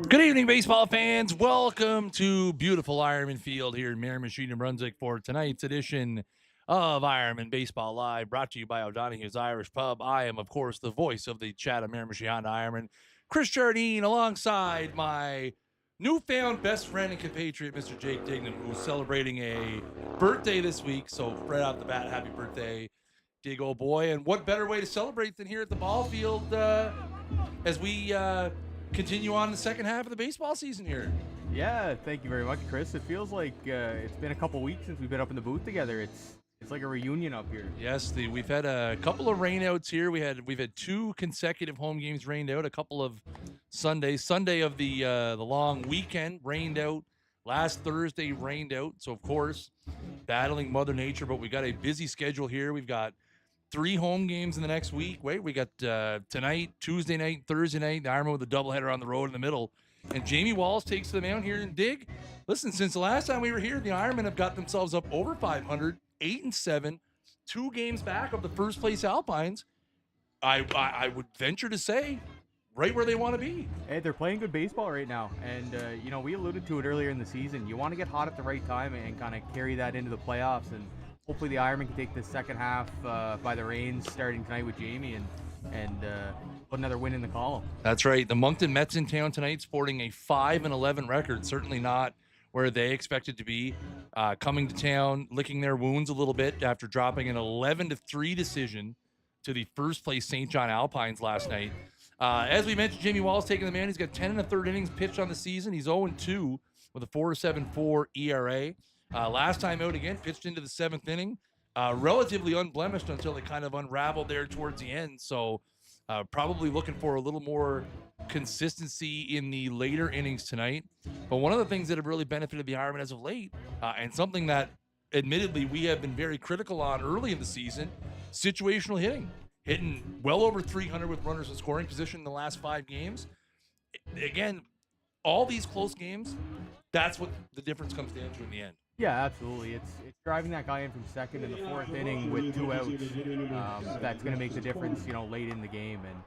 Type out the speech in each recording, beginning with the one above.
Good evening, baseball fans. Welcome to beautiful Ironman Field here in Miramichi, New Brunswick for tonight's edition of Ironman Baseball Live, brought to you by O'Donaghues Irish Pub. I am, of course, the voice of the Chatham Miramichi Honda Ironman, Chris Jardine, alongside my newfound best friend and compatriot, Mr. Jake Dignam, who's celebrating a birthday this week. So right off the bat, happy birthday, Dig, old boy. And what better way to celebrate than here at the ball field as we continue on the second half of the baseball season here. Yeah, thank you very much, Chris. It feels like it's been a couple weeks since we've been up in the booth together. It's like a reunion up here. Yes, we've had a couple of rainouts here. We've had two consecutive home games rained out. A couple of Sundays. Sunday of the long weekend rained out. Last Thursday rained out. So of course, battling Mother Nature. But we got a busy schedule here. We've got 3 home games in the next week. We got tonight, Tuesday night, Thursday night. The Ironman with a doubleheader on the road in the middle. And Jamie Walls takes to the mound here and Dig. Listen, since the last time we were here, the Ironmen have got themselves up over 500, 8-7, 2 games back of the first place Alpines. I would venture to say right where they want to be. Hey, they're playing good baseball right now. And, we alluded to it earlier in the season. You want to get hot at the right time and kind of carry that into the playoffs. And hopefully the Ironmen can take the second half by the reins starting tonight with Jamie and put another win in the column. That's right. The Moncton Mets in town tonight, sporting a 5-11 record. Certainly not where they expected to be. Coming to town, licking their wounds a little bit after dropping an 11-3 decision to the first place St. John Alpines last night. As we mentioned, Jamie Wall's taking the man. He's got 10 1/3 innings pitched on the season. He's 0-2 with a 4.74 ERA. Last time out again, pitched into the 7th inning. Relatively unblemished until it kind of unraveled there towards the end. So probably looking for a little more consistency in the later innings tonight. But one of the things that have really benefited the Ironmen as of late, and something that admittedly we have been very critical on early in the season, situational hitting. Hitting well over 300 with runners in scoring position in the last 5 games. Again, all these close games, that's what the difference comes down to in the end. Yeah, absolutely. It's driving that guy in from second in the 4th inning with 2 outs. That's going to make the difference, late in the game. And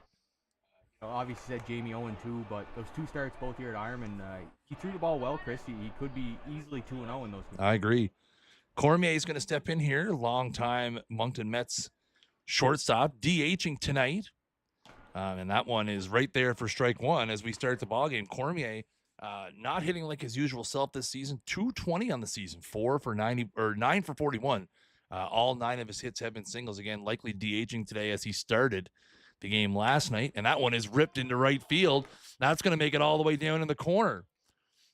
obviously said Jamie 0-2, but those 2 starts both here at Ironman, he threw the ball well, Chris. He could be easily 2-0 in those games. I agree. Cormier is going to step in here, longtime Moncton Mets shortstop, DHing tonight. And that one is right there for strike one as we start the ballgame. Cormier not hitting like his usual self this season. 220 on the season, 4 for 90 or 9 for 41. All 9 of his hits have been singles. Again, likely DHing today as he started the game last night. And that one is ripped into right field. That's going to make it all the way down in the corner.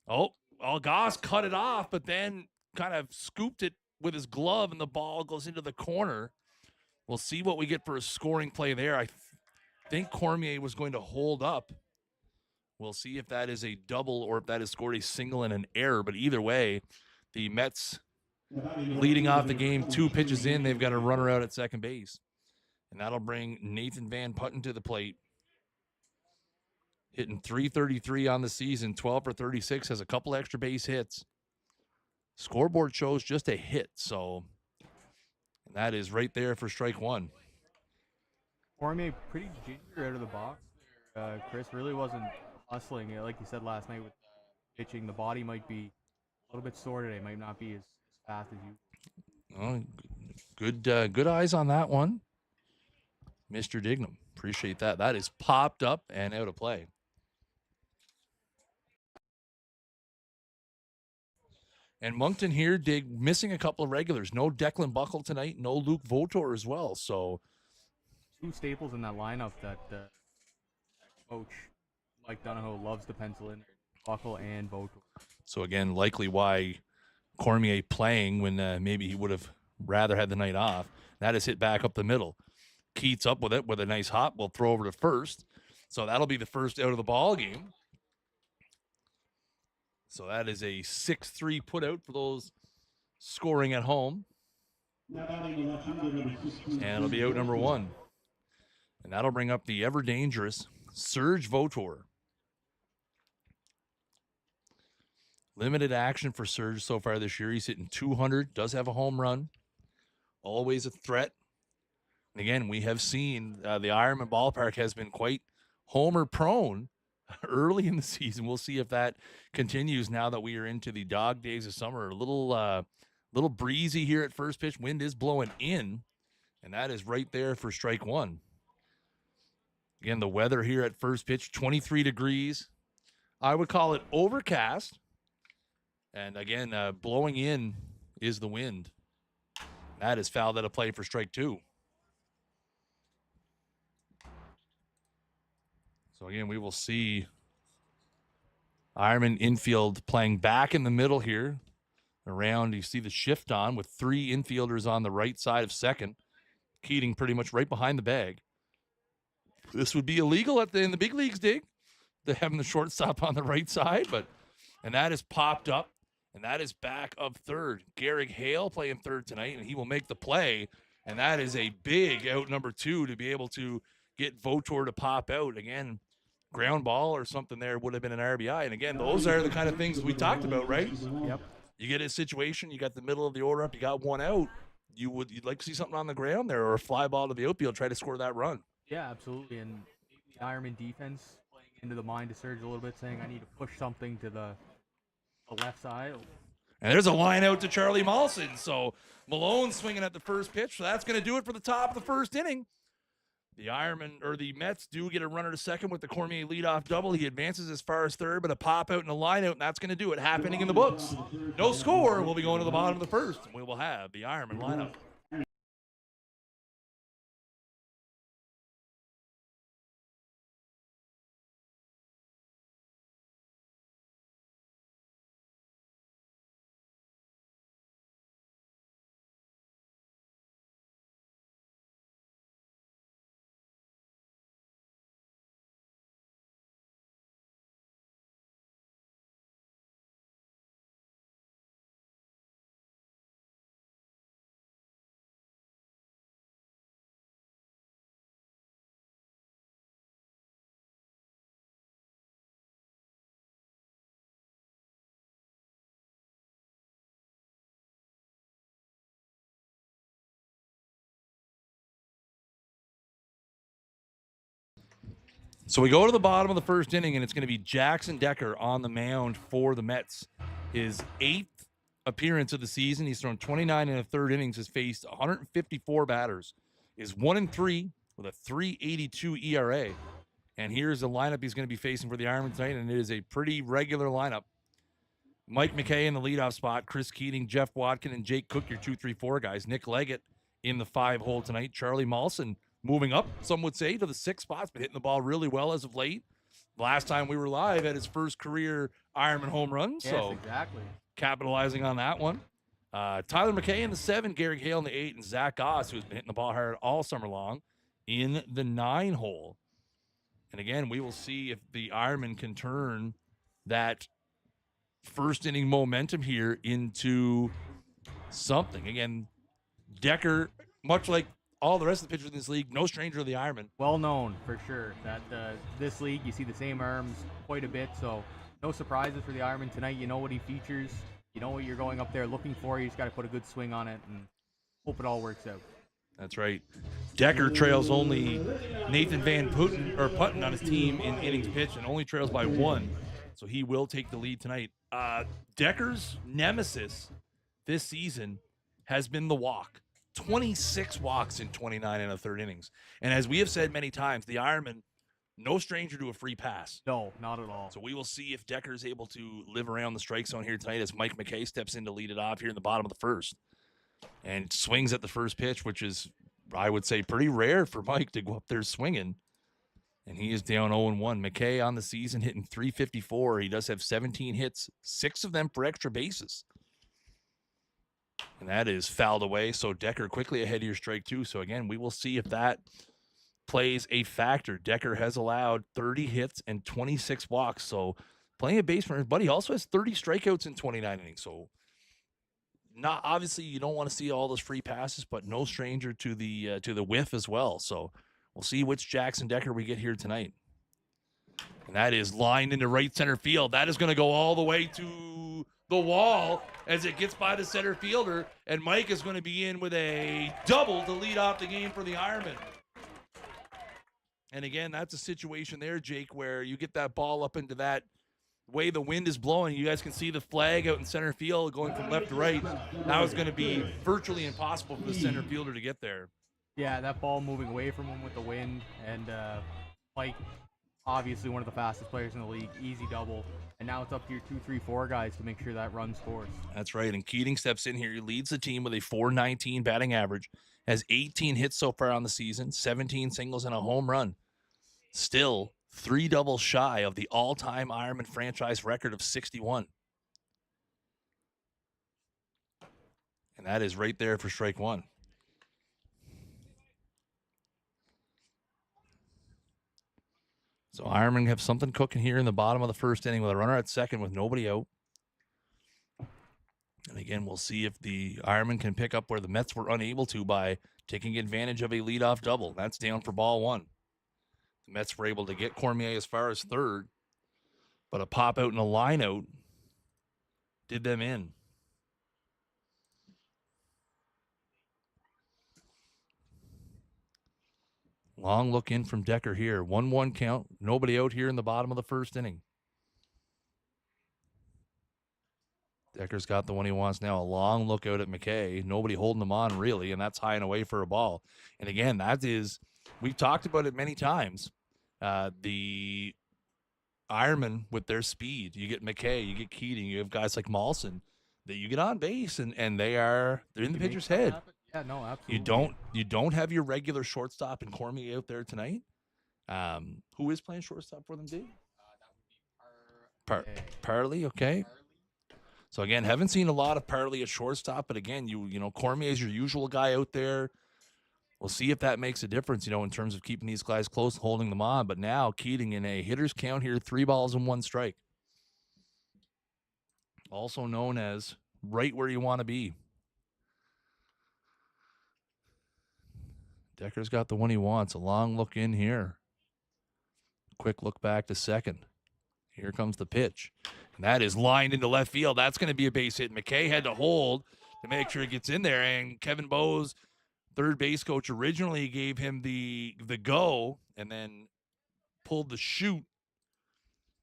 Goss cut it off, but then kind of scooped it with his glove, and the ball goes into the corner. We'll see what we get for a scoring play there. I think Cormier was going to hold up. We'll see if that is a double or if that is scored a single and an error. But either way, the Mets leading off the game, 2 pitches in, they've got a runner out at second base. And that'll bring Nathan Van Putten to the plate. Hitting .333 on the season, 12 for 36, has a couple extra base hits. Scoreboard shows just a hit, so that is right there for strike one. Cormier pretty ginger out of the box. Chris really wasn't hustling. Like you said last night with pitching, the body might be a little bit sore today. Might not be as fast as you. Good eyes on that one, Mr. Dignam. Appreciate that. That is popped up and out of play. And Moncton here, Dig, missing a couple of regulars. No Declan Buckle tonight. No Luke Votor as well. So 2 staples in that lineup that coach Mike Donahoe loves to pencil in, Buckle and Votor. So again, likely why Cormier playing when maybe he would have rather had the night off. That is hit back up the middle. Keats up with it with a nice hop. We'll throw over to first. So that'll be the first out of the ball game. So that is a 6-3 put out for those scoring at home. And it'll be out number 1. And that'll bring up the ever dangerous Serge Votor. Limited action for Serge so far this year. He's hitting 200, does have a home run. Always a threat. And again, we have seen the Ironman ballpark has been quite homer prone early in the season. We'll see if that continues now that we are into the dog days of summer. A little breezy here at first pitch. Wind is blowing in, and that is right there for strike one. Again, the weather here at first pitch, 23 degrees. I would call it overcast. And again, blowing in is the wind. That is fouled out of play for strike two. So again, we will see Ironman infield playing back in the middle here. Around, you see the shift on with 3 infielders on the right side of second. Keating pretty much right behind the bag. This would be illegal in the big leagues, Dig. They're having the shortstop on the right side, and that is popped up, and that is back of third. Garrick Hale playing third tonight, and he will make the play, and that is a big out number 2 to be able to get Votor to pop out. Again, ground ball or something there would have been an RBI, and again, those are the kind of things we talked about, right? Yep. You get a situation, you got the middle of the order up, you got one out, you'd like to see something on the ground there or a fly ball to the outfield, try to score that run. Yeah, absolutely. And the Ironman defense playing into the mind of Surge a little bit, saying I need to push something to the left side. And there's a line out to Charlie Mawson. So Malone swinging at the first pitch. So that's going to do it for the top of the first inning. The Mets do get a runner to second with the Cormier leadoff double. He advances as far as third, but a pop out and a line out, and that's going to do it. Half inning in the books. No score. We'll be going to the bottom of the first, and we will have the Ironman lineup. So we go to the bottom of the first inning, and it's going to be Jackson Decker on the mound for the Mets. His 8th appearance of the season. He's thrown 29 in the third innings, has faced 154 batters, is 1-3 with a 3.82 ERA. And here's the lineup he's going to be facing for the Ironmen tonight, and it is a pretty regular lineup. Mike McKay in the leadoff spot, Chris Keating, Jeff Watkin, and Jake Cook, your 2-3-4 guys. Nick Leggett in the 5-hole tonight. Charlie Mawson moving up, some would say, to the 6th spot, but hitting the ball really well as of late. Last time we were live at his first career Ironman home run, so yes, exactly. Capitalizing on that one. Tyler McKay in the 7, Garrick Hale in the 8, and Zach Goss, who's been hitting the ball hard all summer long, in the 9-hole. And again, we will see if the Ironman can turn that first inning momentum here into something. Again, Decker, much like all the rest of the pitchers in this league, no stranger to the Ironman. Well known for sure that this league you see the same arms quite a bit, so no surprises for the Ironman tonight. You know what he features, you know what you're going up there looking for. You just got to put a good swing on it and hope it all works out. That's right. Decker trails only Nathan Van Putten on his team in innings pitched, and only trails by 1, so he will take the lead tonight. Decker's nemesis this season has been the walk. 26 walks in 29 and a third innings. And as we have said many times, the Ironman, no stranger to a free pass. No, not at all. So we will see if Decker is able to live around the strike zone here tonight as Mike McKay steps in to lead it off here in the bottom of the first. And swings at the first pitch, which is, I would say, pretty rare for Mike to go up there swinging. And he is down 0-1. McKay on the season hitting .354. He does have 17 hits, 6 of them for extra bases. And that is fouled away. So Decker quickly ahead of your strike 2. So again, we will see if that plays a factor. Decker has allowed 30 hits and 26 walks. So playing a base runner, but he also has 30 strikeouts in 29 innings. So not obviously you don't want to see all those free passes, but no stranger to the whiff as well. So we'll see which Jackson Decker we get here tonight. And that is lined into right center field. That is going to go all the way to the wall as it gets by the center fielder, and Mike is going to be in with a double to lead off the game for the Ironmen. And again, that's a situation there, Jake, where you get that ball up into that way the wind is blowing. You guys can see the flag out in center field going from left to right. That was going to be virtually impossible for the center fielder to get there. Yeah, that ball moving away from him with the wind, and Mike, obviously one of the fastest players in the league, easy double. And now it's up to your 2, 3, 4 guys to make sure that run scores. That's right. And Keating steps in here. He leads the team with a .419 batting average, has 18 hits so far on the season, 17 singles and a home run. Still 3 doubles shy of the all-time Ironman franchise record of 61. And that is right there for strike one. So Ironman have something cooking here in the bottom of the first inning with a runner at second with nobody out. And again, we'll see if the Ironman can pick up where the Mets were unable to by taking advantage of a leadoff double. That's down for ball one. The Mets were able to get Cormier as far as third, but a pop out and a line out did them in. Long look in from Decker here. 1-1 count. Nobody out here in the bottom of the first inning. Decker's got the one he wants now. A long look out at McKay. Nobody holding him on really, and that's high and away for a ball. And again, that is, we've talked about it many times. The Ironmen with their speed. You get McKay, you get Keating, you have guys like Molson that you get on base and they're in the pitcher's head. Yeah, no, absolutely. You don't have your regular shortstop in Cormier out there tonight. Who is playing shortstop for them, Dave? Parley, okay. So again, haven't seen a lot of Parley at shortstop, but again, you know Cormier is your usual guy out there. We'll see if that makes a difference, in terms of keeping these guys close, holding them on. But now Keating in a hitter's count here, 3 balls and 1 strike. Also known as right where you want to be. Decker's got the one he wants. A long look in here. Quick look back to second. Here comes the pitch. And that is lined into left field. That's going to be a base hit. McKay had to hold to make sure it gets in there. And Kevin Bowes, third base coach, originally gave him the go and then pulled the shoot.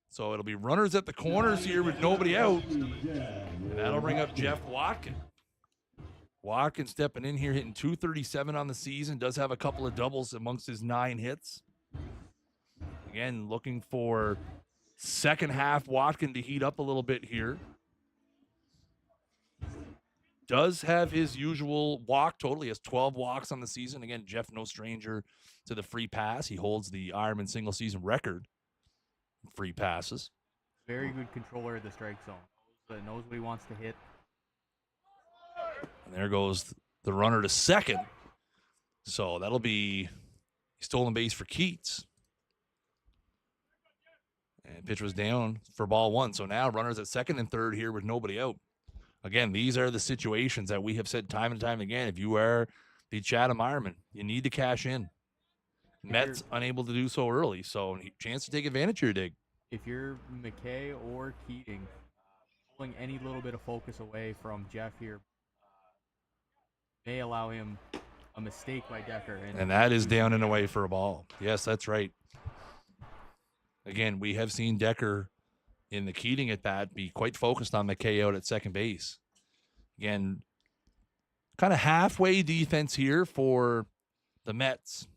So it'll be runners at the corners here with nobody out. And that'll bring up Jeff Watkin. Watkin stepping in here, hitting .237 on the season. Does have a couple of doubles amongst his 9 hits. Again, looking for second half Watkin to heat up a little bit here. Does have his usual walk total. He has 12 walks on the season. Again, Jeff, no stranger to the free pass. He holds the Ironman single season record for free passes. Very good controller of the strike zone. Knows what he wants to hit. And there goes the runner to second. So that'll be stolen base for Keats. And pitch was down for ball one. So now runners at second and third here with nobody out. Again, these are the situations that we have said time and time again. If you are the Chatham Ironman, you need to cash in. Mets unable to do so early. So chance to take advantage of your dig. If you're McKay or Keating, pulling any little bit of focus away from Jeff here may allow him a mistake by Decker. And that is down and away for a ball. Yes, that's right. Again, we have seen Decker in the Keating at bat be quite focused on McKay out at second base. Again, kind of halfway defense here for the Mets.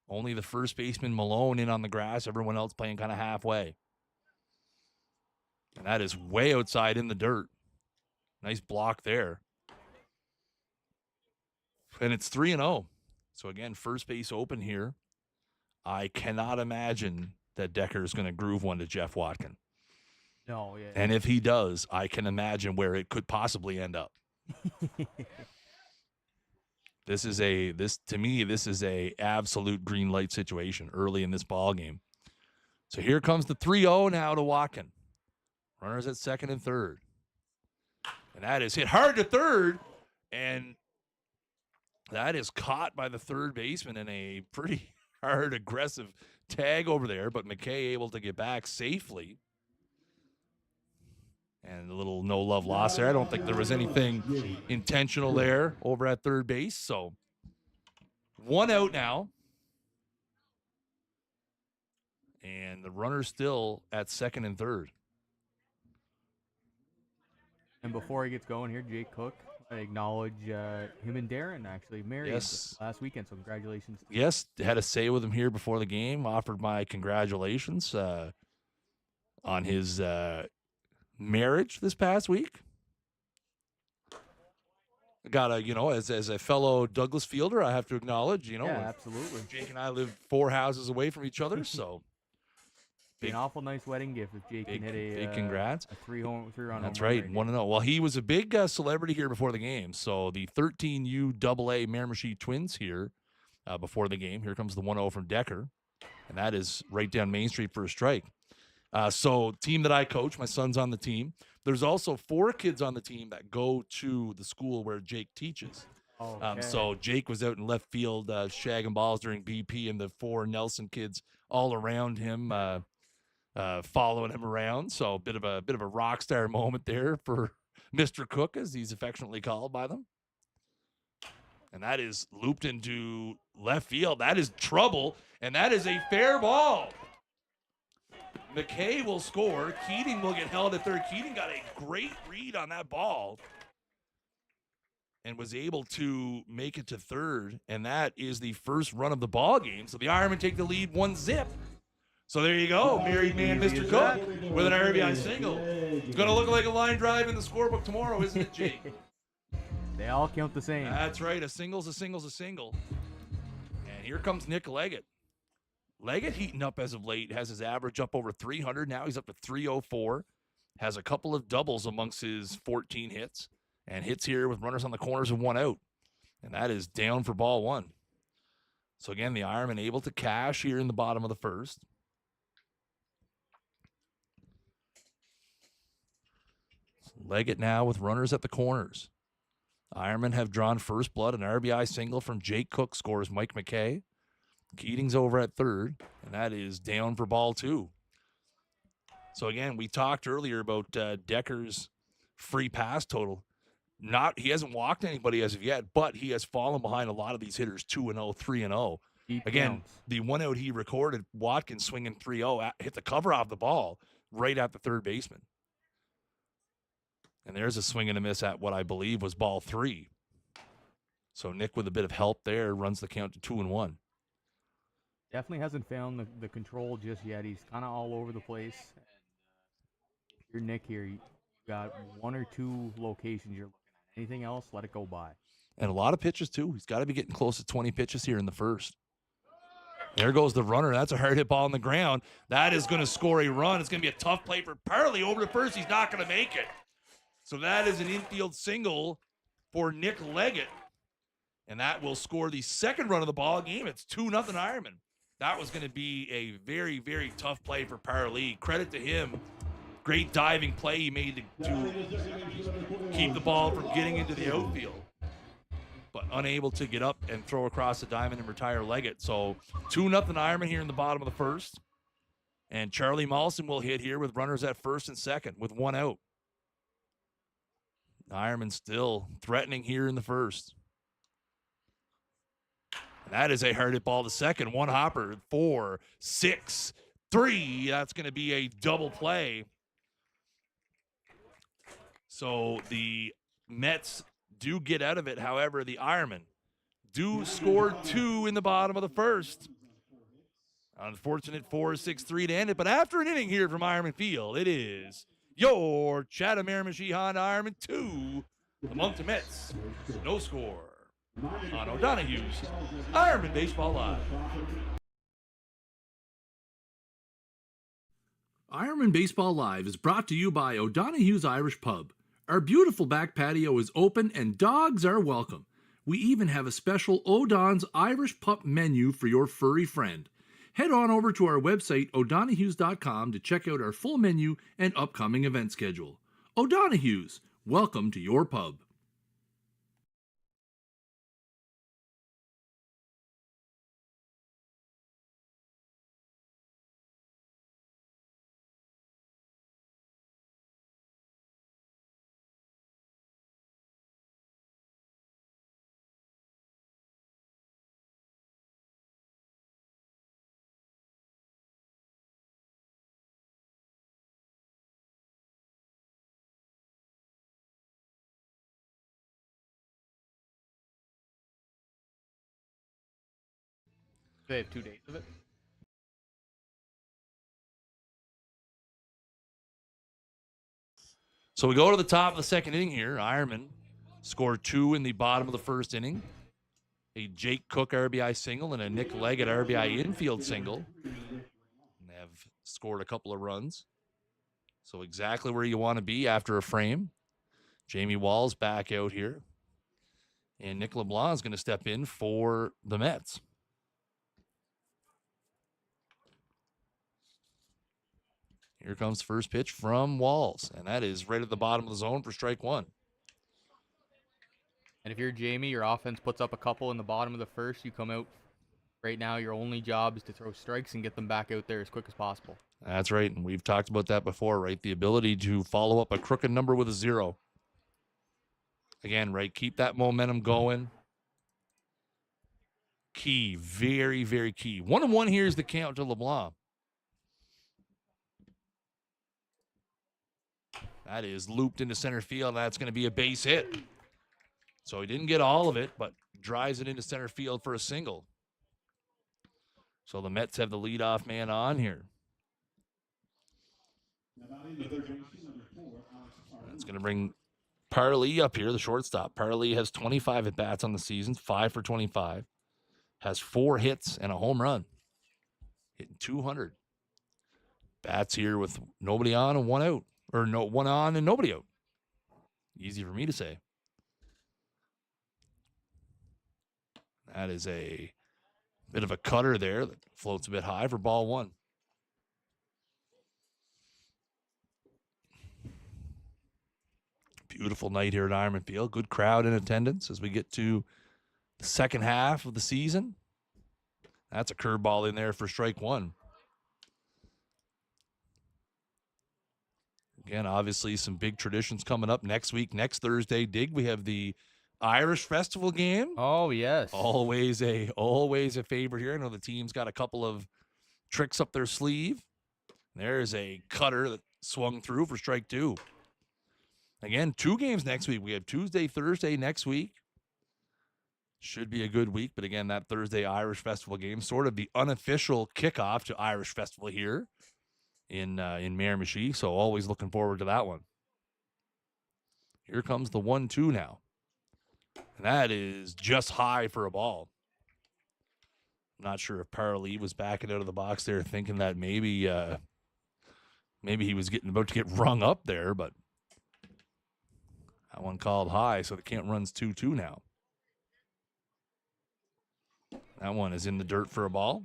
Only the first baseman Malone in on the grass. Everyone else playing kind of halfway. And that is way outside in the dirt. Nice block there. And it's 3-0. So again, first base open here. I cannot imagine that Decker is going to groove one to Jeff Watkin. No, yeah. And if he does, I can imagine where it could possibly end up. This is a absolute green light situation early in this ball game. So here comes the 3-0 now to Watkin. Runners at second and third. And that is hit hard to third. And that is caught by the third baseman in a pretty hard, aggressive tag over there. But McKay able to get back safely. And a little no love loss there. I don't think there was anything intentional there over at third base. So 1 out now. And the runner's still at second and third. And before he gets going here, Jake Cook, I acknowledge him and Darren actually married last weekend. So congratulations. Yes, had a say with him here before the game. Offered my congratulations on his marriage this past week. Got to, as a fellow Douglas fielder, I have to acknowledge, yeah, absolutely. Jake and I live 4 houses away from each other, so be an awful nice wedding gift if Jake can hit big congrats. A three-run. That's right. 1-0. Well, he was a big celebrity here before the game. So the 13U AA Miramichi Twins here before the game. Here comes the 1-0 from Decker, and that is right down Main Street for a strike. So team that I coach, my son's on the team. There's also 4 kids on the team that go to the school where Jake teaches. Okay. So Jake was out in left field shagging balls during BP, and the 4 Nelson kids all around him following him around. So a bit of a rock star moment there for Mr. Cook, as he's affectionately called by them. And that is looped into left field. That is trouble, and that is a fair ball. McKay will score. Keating will get held at third. Keating got a great read on that ball and was able to make it to third, and that is the first run of the ball game. So the Ironmen take the lead 1-0. So there you go, married man Mr. Cook with an RBI single. It's going to look like a line drive in the scorebook tomorrow, isn't it, Jake? They all count the same. That's right. A single's a single's a single. And here comes Nick Leggett. Leggett heating up as of late, has his average up over 300. Now he's up to 304. Has a couple of doubles amongst his 14 hits. And hits here with runners on the corners and 1 out. And that is down for ball 1. So again, the Ironmen able to cash here in the bottom of the first. Leggett now with runners at the corners. Ironmen have drawn first blood. An RBI single from Jake Cook scores Mike McKay. Keating's over at third, and that is down for ball 2. So again, we talked earlier about Decker's free pass total. He hasn't walked anybody as of yet, but he has fallen behind a lot of these hitters 2-0, 3-0. Again, the 1 out he recorded, Watkins swinging 3-0, hit the cover off the ball right at the third baseman. And there's a swing and a miss at what I believe was ball 3. So Nick, with a bit of help there, runs the count to 2-1. Definitely hasn't found the control just yet. He's kind of all over the place. You're Nick here. You got 1 or 2 locations you're looking at. Anything else, let it go by. And a lot of pitches, too. He's got to be getting close to 20 pitches here in the first. There goes the runner. That's a hard hit ball on the ground. That is going to score a run. It's going to be a tough play for Parley over to first. He's not going to make it. So that is an infield single for Nick Leggett. And that will score the second run of the ball game. It's 2-0 Ironmen. That was going to be a very, very tough play for Parley. Credit to him. Great diving play he made to keep the ball from getting into the outfield. But unable to get up and throw across the diamond and retire Leggett. So 2-0 Ironmen here in the bottom of the first. And Charlie Mollison will hit here with runners at first and second with 1 out. Ironman still threatening here in the first. And that is a hard hit ball to second. 1 hopper, 4, 6, 3. That's going to be a double play. So the Mets do get out of it. However, the Ironmen do score 2 in the bottom of the first. Unfortunate 4-6-3 to end it. But after an inning here from Ironman Field, it is your Chatham Miramichi Honda Ironmen 2, the Moncton Mets, no score on O'Donaghues Ironmen Baseball Live. Ironmen Baseball Live is brought to you by O'Donaghues Irish Pub. Our beautiful back patio is open and dogs are welcome. We even have a special O'Don's Irish Pup menu for your furry friend. Head on over to our website, O'Donaghues.com, to check out our full menu and upcoming event schedule. O'Donaghues, welcome to your pub. They have 2 days of it. So we go to the top of the second inning here. Ironman scored 2 in the bottom of the first inning. A Jake Cook RBI single and a Nick Leggett RBI infield single. And have scored a couple of runs. So exactly where you want to be after a frame. Jamie Wall's back out here. And Nick LeBlanc is going to step in for the Mets. Here comes the first pitch from Walls. And that is right at the bottom of the zone for strike 1. And if you're Jamie, your offense puts up a couple in the bottom of the first. You come out. Right now, your only job is to throw strikes and get them back out there as quick as possible. That's right. And we've talked about that before, right? The ability to follow up a crooked number with a 0. Again, right? Keep that momentum going. Key. Very, very key. 1-1 here is the count to LeBlanc. That is looped into center field. That's going to be a base hit. So he didn't get all of it, but drives it into center field for a single. So the Mets have the leadoff man on here. That's going to bring Parley up here, the shortstop. Parley has 25 at-bats on the season, 5 for 25. Has 4 hits and a home run. Hitting 200. Bats here with nobody on and 1 out. Or no, 1 on and nobody out. Easy for me to say. That is a bit of a cutter there that floats a bit high for ball 1. Beautiful night here at Ironman Field. Good crowd in attendance as we get to the second half of the season. That's a curveball in there for strike 1. Again, obviously some big traditions coming up next week. Next Thursday, Dig, we have the Irish Festival game. Oh, yes. Always a favorite here. I know the team's got a couple of tricks up their sleeve. There's a cutter that swung through for strike 2. Again, 2 games next week. We have Tuesday, Thursday next week. Should be a good week. But again, that Thursday Irish Festival game, sort of the unofficial kickoff to Irish Festival here in Miramichi. So always looking forward to that one. Here comes the 1-2 now. And that is just high for a ball. I'm not sure if Parley was backing out of the box there thinking that maybe he was about to get rung up there, but that one called high, so the count runs 2-2 now. That one is in the dirt for a ball.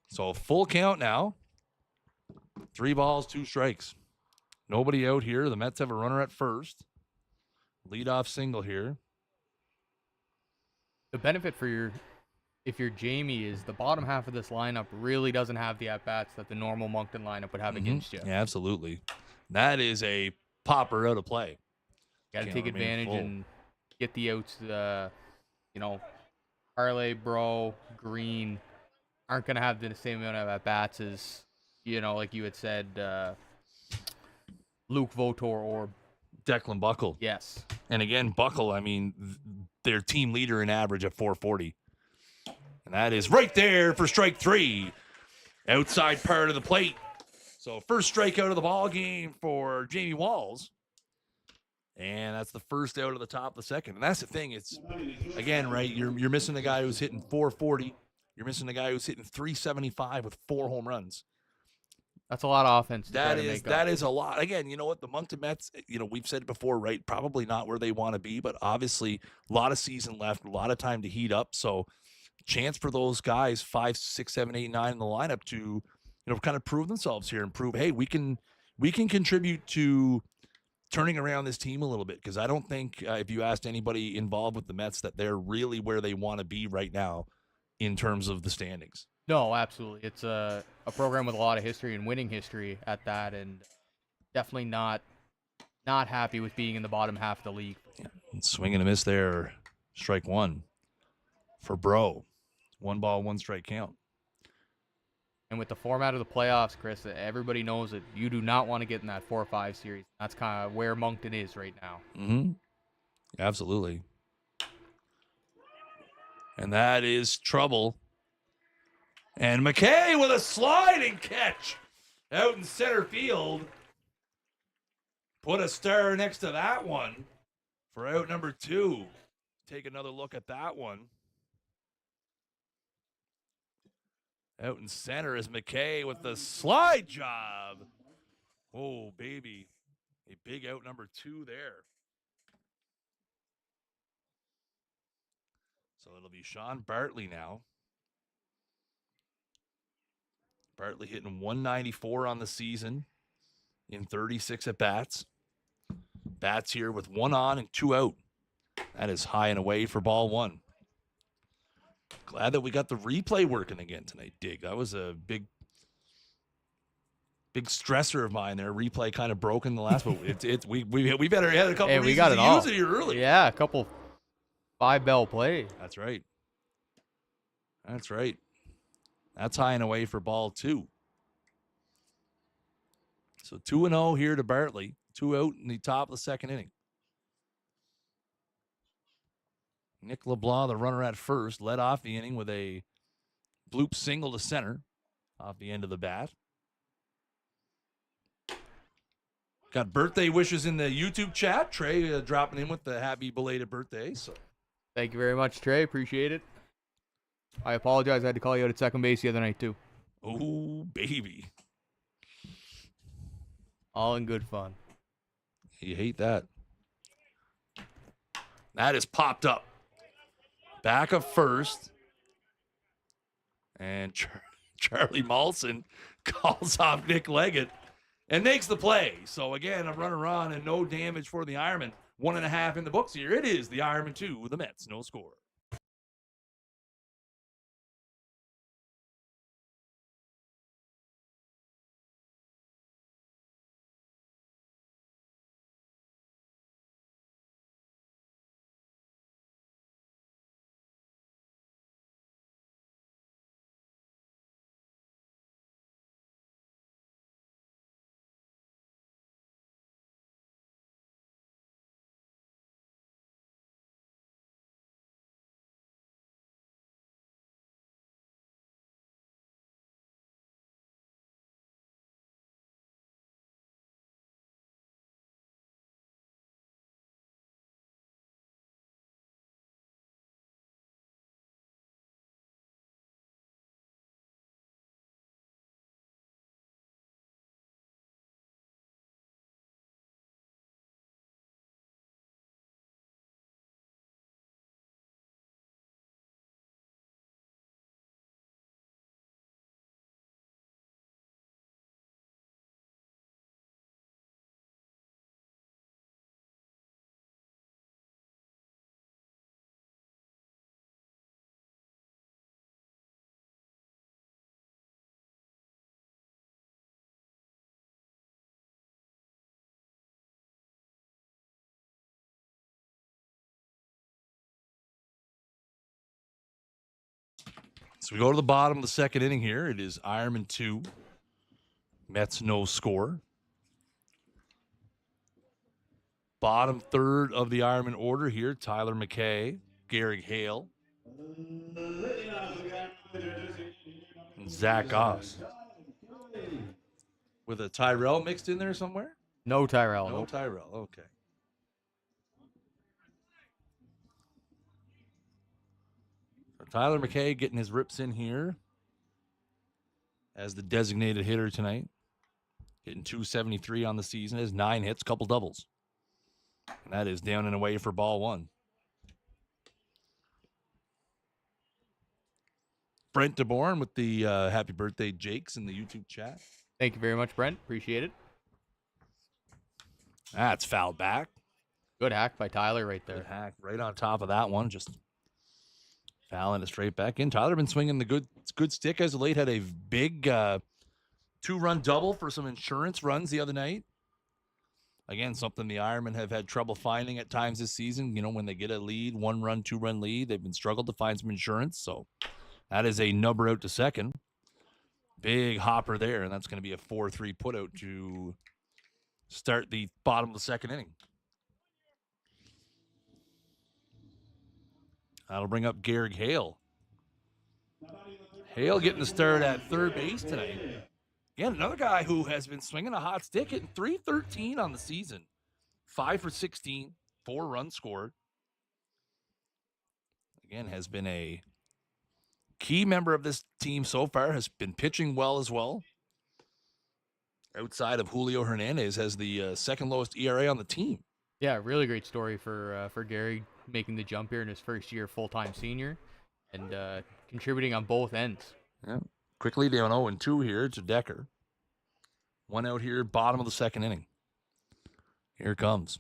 So full count now. 3 balls, 2 strikes. Nobody out here. The Mets have a runner at first. Leadoff single here. The benefit for if you're Jamie is the bottom half of this lineup really doesn't have the at-bats that the normal Moncton lineup would have against you. Yeah, absolutely. That is a popper out of play. Got to take advantage and get the outs. Parlay, Bro, Green aren't going to have the same amount of at-bats as, like you had said, Luke Votor or Declan Buckle. Yes. And again, Buckle, I mean, their team leader in average at 440. And that is right there for strike 3. Outside part of the plate. So first strikeout of the ball game for Jamie Walls. And that's the first out of the top of the second. And that's the thing. It's, again, right, you're missing a guy who's hitting 440. You're missing a guy who's hitting 375 with 4 home runs. That's a lot of offense. That is a lot. Again, you know what? The Moncton Mets, we've said it before, right? Probably not where they want to be, but obviously a lot of season left, a lot of time to heat up. So chance for those guys, 5, 6, 7, 8, 9 in the lineup to, kind of prove themselves here and prove, hey, we can contribute to turning around this team a little bit. Because I don't think if you asked anybody involved with the Mets that they're really where they want to be right now in terms of the standings. No, absolutely. It's a program with a lot of history and winning history at that, and definitely not happy with being in the bottom half of the league. Yeah. Swing and a miss there. Strike 1 for Bro. 1 ball, 1 strike count. And with the format of the playoffs, Chris, everybody knows that you do not want to get in that 4-5 series. That's kind of where Moncton is right now. Mm-hmm. Absolutely. And that is trouble. And McKay with a sliding catch out in center field. Put a star next to that one for out number 2. Take another look at that one. Out in center is McKay with the slide job. Oh, baby. A big out number 2 there. So it'll be Sean Bartley now. Bartley hitting 194 on the season in 36 at-bats. Bats here with 1 on and 2 out. That is high and away for ball 1. Glad that we got the replay working again tonight, Dig. That was a big stressor of mine there. Replay kind of broken the last, but we better had a couple reasons to use it here early. Yeah, a couple 5-bell play. That's right. That's right. That's high and away for ball 2. So 2-0 here to Bartley. 2 out in the top of the second inning. Nick LeBlanc, the runner at first, led off the inning with a bloop single to center off the end of the bat. Got birthday wishes in the YouTube chat. Trey dropping in with the happy belated birthday. So, thank you very much, Trey. Appreciate it. I apologize. I had to call you out at second base the other night, too. Oh, baby. All in good fun. You hate that. That is popped up. Back of first. And Charlie Malson calls off Nick Leggett and makes the play. So, again, a runner on and no damage for the Ironmen. 1.5 in the books here. It is the Ironmen 2 with the Mets. No score. So we go to the bottom of the second inning here. It is Ironmen 2. Mets no score. Bottom third of the Ironman order here. Tyler McKay, Gary Hale, and Zach Goss. With a Tyrell mixed in there somewhere? No Tyrell. No Nope. Tyrell, okay. So Tyler McKay getting his rips in here as the designated hitter tonight. Hitting 273 on the season. Has 9 hits, couple doubles. And that is down and away for ball 1. Brent DeBorn with the happy birthday Jakes in the YouTube chat. Thank you very much, Brent. Appreciate it. That's fouled back. Good hack by Tyler right there. Good hack right on top of that one. Just fouling it straight back in. Tyler been swinging the good stick as of late. Had a big 2-run double for some insurance runs the other night. Again, something the Ironmen have had trouble finding at times this season. You know, when they get a lead, 1-run, 2-run lead, they've been struggled to find some insurance. So that is a number out to second. Big hopper there, and that's going to be a 4-3 putout to start the bottom of the second inning. That'll bring up Garrick Hale. Hale getting the start at third base tonight. Again, another guy who has been swinging a hot stick, hitting .313 on the season. 5 for 16, 4 runs scored. Again, has been a key member of this team so far, has been pitching well as well. Outside of Julio Hernandez, has the second lowest ERA on the team. Yeah, really great story for Gary making the jump here in his first year full-time senior and contributing on both ends. Yeah. Quickly down 0-2 here to Decker. One out here, bottom of the second inning. Here it comes.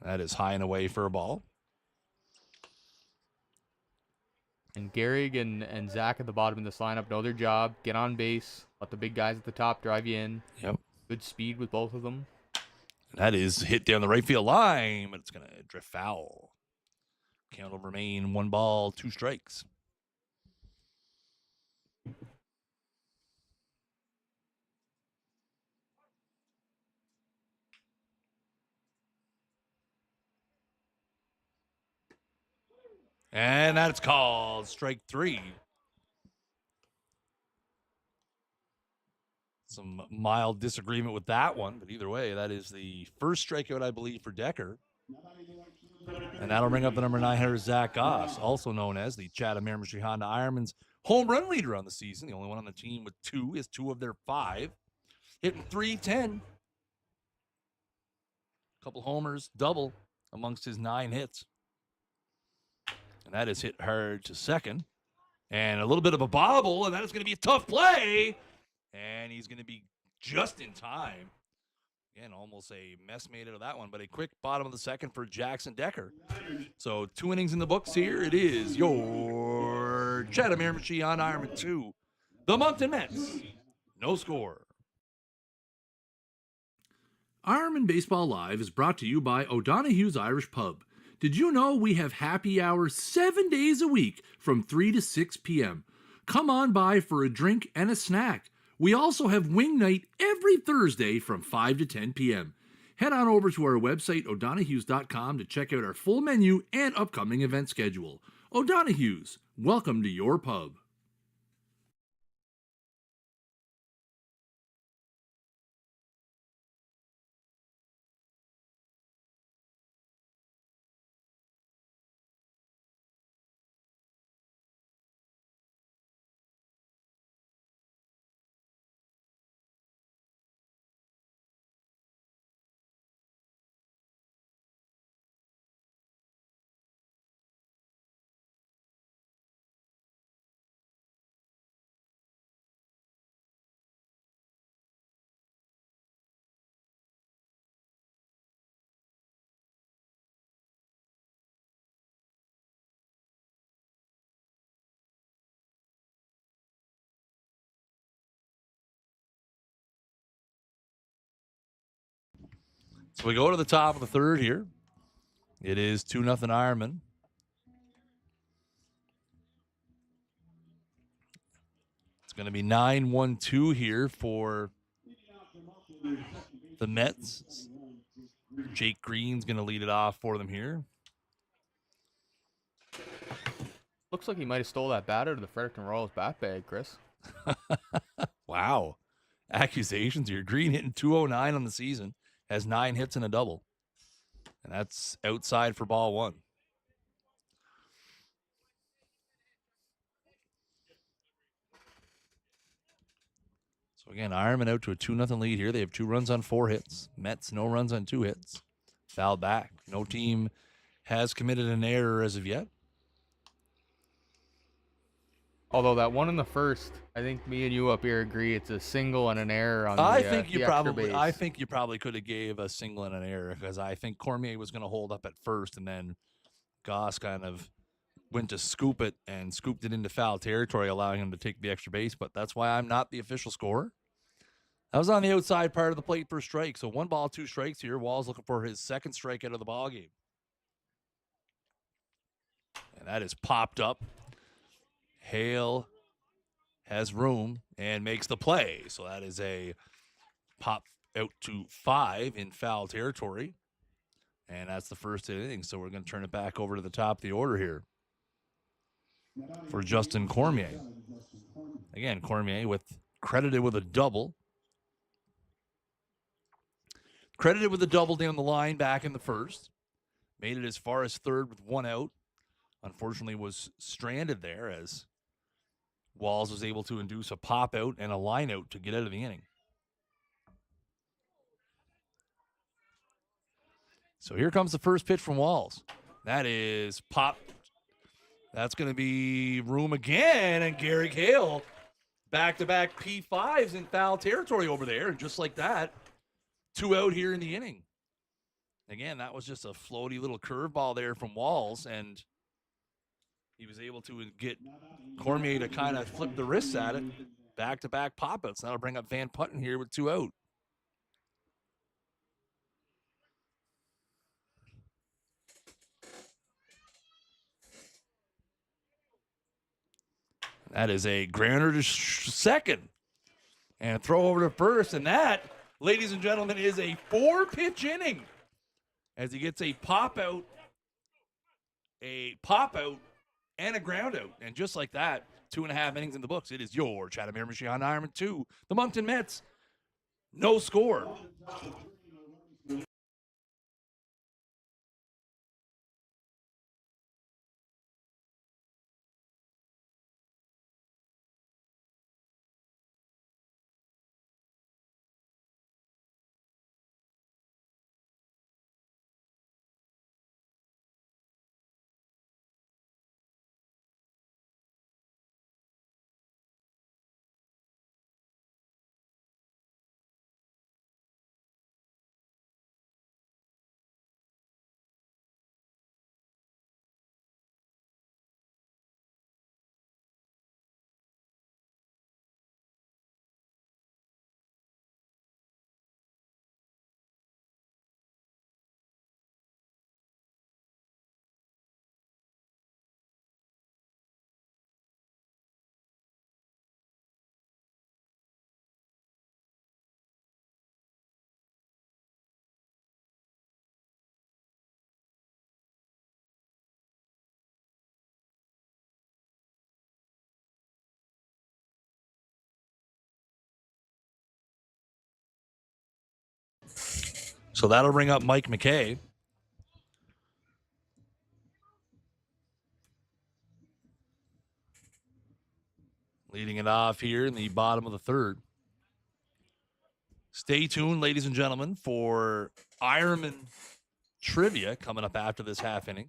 That is high and away for a ball. And Gehrig and Zach at the bottom of this lineup know their job. Get on base. Let the big guys at the top drive you in. Yep. Good speed with both of them. That is hit down the right field line, but it's going to drift foul. Count will remain 1 ball, 2 strikes. And that's called strike 3. Some mild disagreement with that one, but either way, that is the first strikeout, I believe, for Decker. And that'll bring up the number 9 hitter, Zach Goss, also known as the Chatham Miramichi Honda Ironmen's home run leader on the season. The only one on the team with 2 is 2 of their 5. Hitting .310. Couple homers, double amongst his 9 hits. And that is hit hard to second. And a little bit of a bobble, and that is going to be a tough play. And he's going to be just in time. Again, almost a mess made out of that one, but a quick bottom of the second for Jackson Decker. So 2 innings in the books here. It is your Chatham Miramichi on Ironman 2. The Moncton Mets. No score. Ironmen Baseball Live is brought to you by O'Donaghues Irish Pub. Did you know we have happy hours 7 days a week from 3 to 6 p.m.? Come on by for a drink and a snack. We also have wing night every Thursday from 5 to 10 p.m. Head on over to our website, O'Donaghues.com, to check out our full menu and upcoming event schedule. O'Donaghues, welcome to your pub. So we go to the top of the third here. It is 2-0 Ironman. It's going to be 9-1-2 here for the Mets. Jake Green's going to lead it off for them here. Looks like he might have stole that bat out of the Fredericton Royals bat bag, Chris. Wow. Accusations here. Green hitting .209 on the season. Has 9 hits and a double. And that's outside for ball 1. So again, Ironman out to a 2-0 lead here. They have 2 runs on 4 hits. Mets, no runs on 2 hits. Foul back. No team has committed an error as of yet. Although that one in the first, I think me and you up here agree it's a single and an error on I the think you extra probably base. I think you probably could have gave a single and an error, because I think Cormier was going to hold up at first, and then Goss kind of went to scoop it and scooped it into foul territory, allowing him to take the extra base. But that's why I'm not the official scorer. That was on the outside part of the plate for a strike. So 1 ball, 2 strikes here. Wall's looking for his second strikeout of the ball game. And that is popped up. Hale has room and makes the play. So that is a pop out to 5 in foul territory. And that's the first inning, so we're going to turn it back over to the top of the order here for Justin Cormier. Again, Cormier credited with a double. Credited with a double down the line back in the first. Made it as far as third with one out. Unfortunately, was stranded there as Walls was able to induce a pop out and a line out to get out of the inning. So here comes the first pitch from Walls. That is popped. That's going to be room again, and Gary Hale back-to-back P5s in foul territory over there, and just like that, 2 out here in the inning. Again, that was just a floaty little curveball there from Walls, and he was able to get Cormier to kind of flip the wrists at it. Back-to-back pop-outs. That'll bring up Van Putten here with 2 out. That is a grounder to second. And throw over to first. And that, ladies and gentlemen, is a 4-pitch inning. As he gets a pop-out, and a ground out. And just like that, 2.5 innings in the books. It is your Chatham Miramichi on Ironman 2. The Moncton Mets, no score. So that'll bring up Mike McKay. Leading it off here in the bottom of the third. Stay tuned, ladies and gentlemen, for Ironman trivia coming up after this half inning.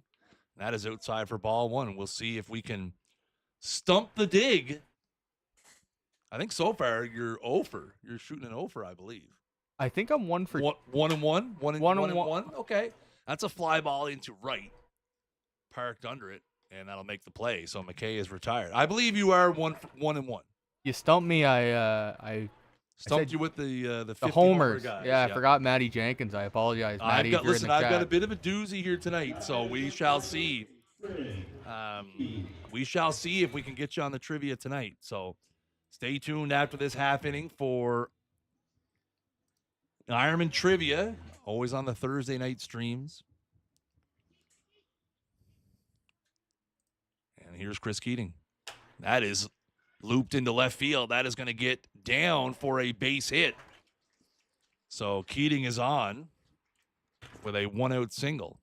That is outside for ball one. We'll see if we can stump the dig. I think so far you're 0 for. You're shooting an 0 for, I believe. I think I'm 1 for 1 and 1. 1 1 and 1. Okay. That's a fly ball into right. Parked under it, and that'll make the play. So McKay is retired. I believe you are 1 and 1. You stumped me. I stumped you with the 50 homers. Guys. Yeah, I forgot Matty Jenkins. I apologize, Matty. I've got a bit of a doozy here tonight, so we shall see. We shall see if we can get you on the trivia tonight. So stay tuned after this half inning for Ironman trivia, always on the Thursday night streams. And here's Chris Keating. That is looped into left field. That is going to get down for a base hit. So Keating is on with a 1-out single.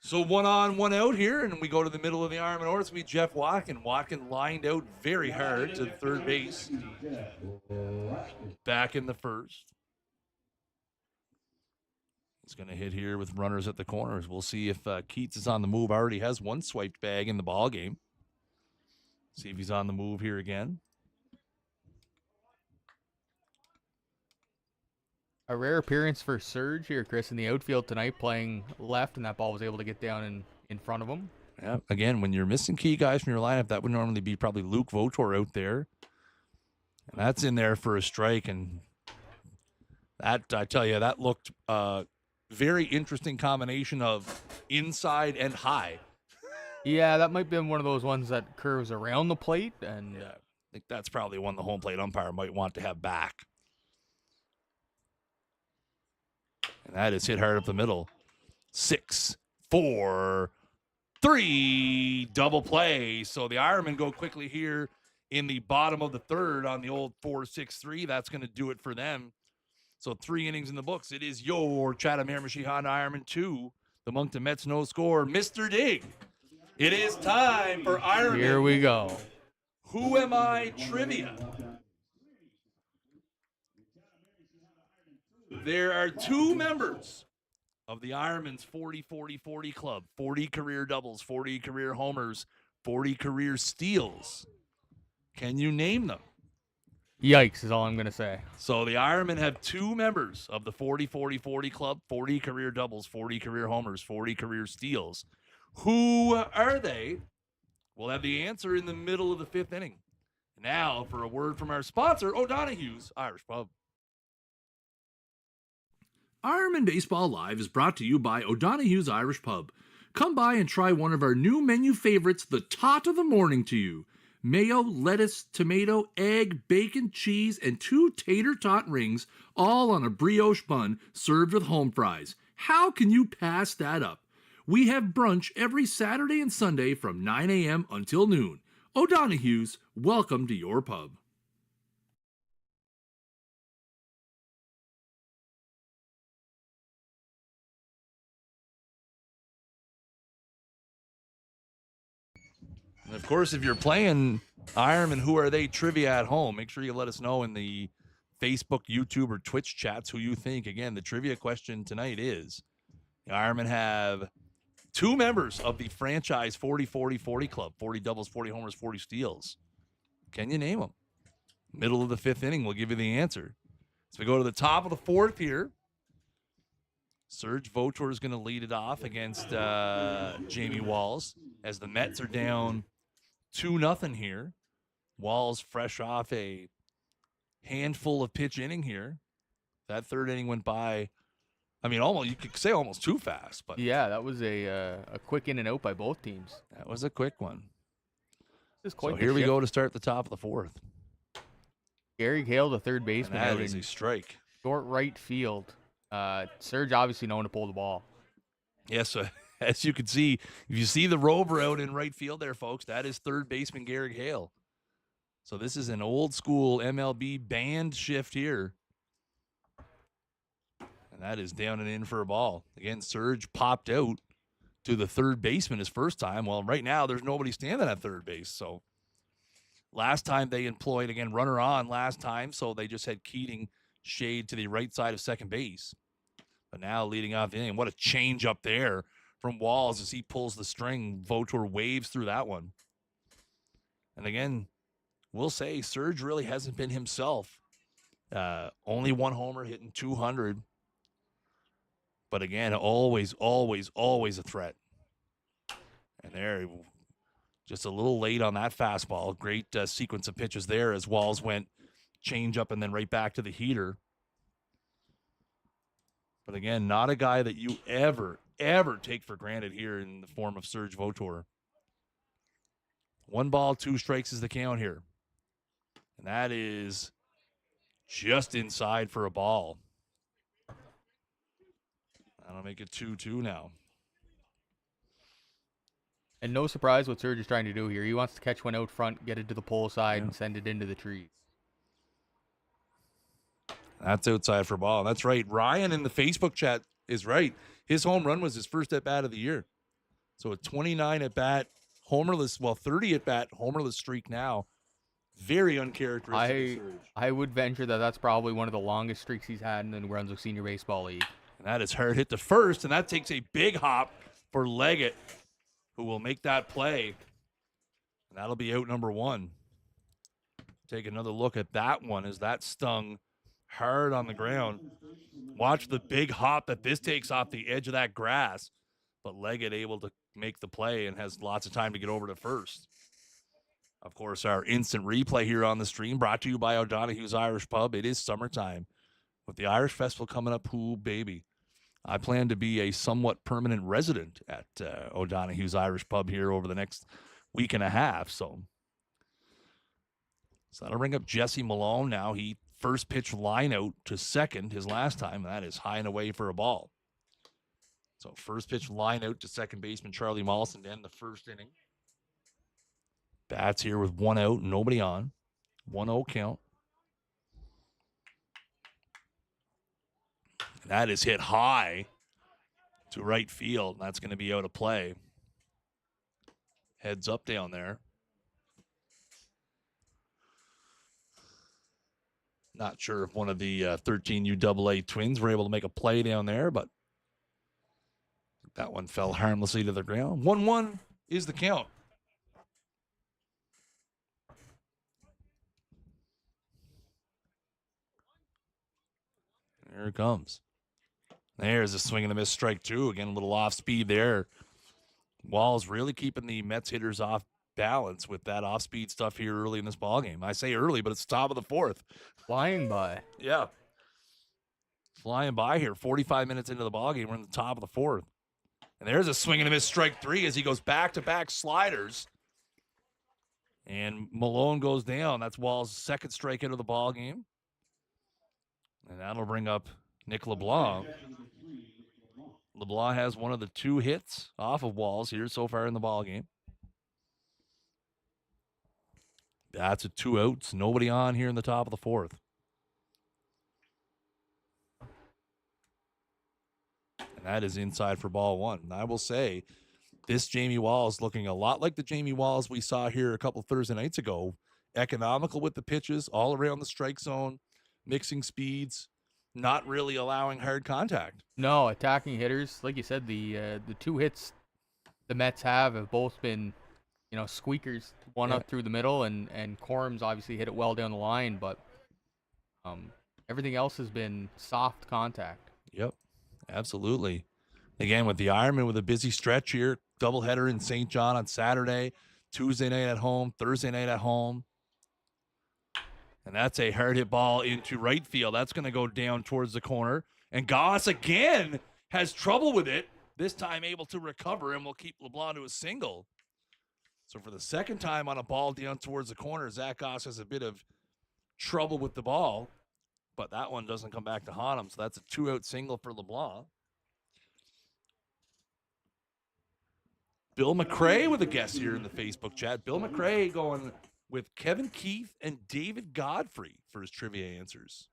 So 1 on, 1 out here, and we go to the middle of the Ironman order. It's going to be Jeff Watkin. Watkin lined out very hard to third base. Back in the first. He's going to hit here with runners at the corners. We'll see if Keats is on the move. Already has one swiped bag in the ball game. See if he's on the move here again. A rare appearance for Serge here, Chris, in the outfield tonight, playing left, and that ball was able to get down in front of him. Yeah, again, when you're missing key guys from your lineup, that would normally be probably Luke Votor out there. And that's in there for a strike, and that, I tell you, that looked very interesting combination of inside and high. Yeah, that might be one of those ones that curves around the plate, and I think that's probably one the home plate umpire might want to have back. And that is hit hard up the middle. 6, 4, 3, double play. So the Ironmen go quickly here in the bottom of the third on the old 4-6-3. That's going to do it for them. So 3 innings in the books. It is your Chatham Miramichi Honda Ironman 2. The Moncton Mets no score. Mr. Dig. It is time for Ironman. Here we go. Who am I trivia? There are 2 members of the Ironman's 40-40-40 club. 40 career doubles, 40 career homers, 40 career steals. Can you name them? Yikes is all I'm going to say. So the Ironmen have 2 members of the 40-40-40 club, 40 career doubles, 40 career homers, 40 career steals. Who are they? We'll have the answer in the middle of the 5th inning. Now for a word from our sponsor, O'Donaghues Irish Pub. Ironmen Baseball Live is brought to you by O'Donaghues Irish Pub. Come by and try one of our new menu favorites, the tot of the morning to you. Mayo, lettuce, tomato, egg, bacon, cheese, and 2 tater tot rings, all on a brioche bun served with home fries. How can you pass that up? We have brunch every Saturday and Sunday from 9 a.m. until noon. O'Donaghues, welcome to your pub. And of course, if you're playing Ironman Who Are They trivia at home, make sure you let us know in the Facebook, YouTube, or Twitch chats who you think. Again, the trivia question tonight is, the Ironmen have 2 members of the franchise 40-40-40 club, 40 doubles, 40 homers, 40 steals. Can you name them? Middle of the 5th inning, we'll give you the answer. So we go to the top of the 4th here. Serge Votor is going to lead it off against Jamie Walls as the Mets are down 2-0 here. Walls fresh off a handful of pitch inning here. That 3rd inning went by, I mean, almost, you could say almost too fast. But Yeah, that was a quick in and out by both teams. that was a quick one. This is quite So the here we shift. go to start the top of the 4th. Gary Hale, the third And baseman, that out is in a strike. short right field. Serge obviously known to pull the ball. Yes, as you can see, if you see the rover out in right field there, folks, that is third baseman Garrick Hale. So this is an old school MLB band shift here. And that is down and in for a ball. Again, Serge popped out to the third baseman his first time. Well, right now there's nobody standing at third base. So last time they employed, again, runner on last time. So they just had Keating shade to the right side of second base. But now leading off the inning, what a change up there from Walls as he pulls the string. Votor waves through that one. And again, we'll say Serge really hasn't been himself. Only 1 homer, hitting 200. But again, always, always, always a threat. And there, just a little late on that fastball. Great sequence of pitches there as Walls went change up and then right back to the heater. But again, not a guy that you ever take for granted here in the form of Serge Votor. 1 ball, 2 strikes is the count here. And that is just inside for a ball. That'll make it 2-2 now. And no surprise what Serge is trying to do here. He wants to catch one out front, get it to the pole side, and send it into the trees. That's outside for a ball. That's right. Ryan in the Facebook chat is right. His home run was his first at-bat of the year. So a 29 at-bat, homerless, 30 at-bat, homerless streak now. Very uncharacteristic of Serge. I would venture that that's probably one of the longest streaks he's had in the New Brunswick Senior Baseball League. And that is hard hit to first, and that takes a big hop for Leggett, who will make that play. And that'll be out number 1. Take another look at that one as that stung hard on the ground. Watch the big hop that this takes off the edge of that grass. But Leggett able to make the play and has lots of time to get over to first. Of course, our instant replay here on the stream brought to you by O'Donaghues Irish Pub. It is summertime. With the Irish Festival coming up, ooh, baby. I plan to be a somewhat permanent resident at O'Donaghues Irish Pub here over the next week and a half. So that'll bring up Jesse Malone now. He first pitch line out to second his last time. That is high and away for a ball. So first pitch line out to second baseman Charlie Mollison to end the first inning. Bats here with 1 out, nobody on. 1-0 count. That is hit high to right field. That's going to be out of play. Heads up down there. Not sure if one of the 13 UAA twins were able to make a play down there, but that one fell harmlessly to the ground. 1-1 is the count. There it comes. There's a swing and a miss, strike two. Again, a little off speed there. Walls really keeping the Mets hitters off balance with that off speed stuff here early in this ballgame. I say early, but it's the top of the fourth. Flying by. Yeah. Flying by here. 45 minutes into the ballgame. We're in the top of the fourth. And there's a swing and a miss, strike three as he goes back-to-back sliders. And Malone goes down. That's Wall's second strikeout of the ballgame. And that'll bring up Nick LeBlanc. LeBlanc has one of the two hits off of Walls here so far in the ballgame. That's a 2 outs. Nobody on here in the top of the fourth. And that is inside for ball one. And I will say, this Jamie Walls looking a lot like the Jamie Walls we saw here a couple Thursday nights ago. Economical with the pitches, all around the strike zone, mixing speeds, not really allowing hard contact. No, attacking hitters, like you said, the two hits the Mets have both been, squeakers. One up through the middle, and Corms obviously hit it well down the line, but everything else has been soft contact. Yep, absolutely. Again, with the Ironmen with a busy stretch here, doubleheader in St. John on Saturday, Tuesday night at home, Thursday night at home. And that's a hard hit ball into right field. That's going to go down towards the corner. And Goss again has trouble with it. This time able to recover, and will keep LeBlanc to a single. So for the second time on a ball down towards the corner, Zach Goss has a bit of trouble with the ball. But that one doesn't come back to haunt him. So that's a 2-out single for LeBlanc. Bill McRae with a guest here in the Facebook chat. Bill McRae going with Kevin Keith and David Godfrey for his trivia answers.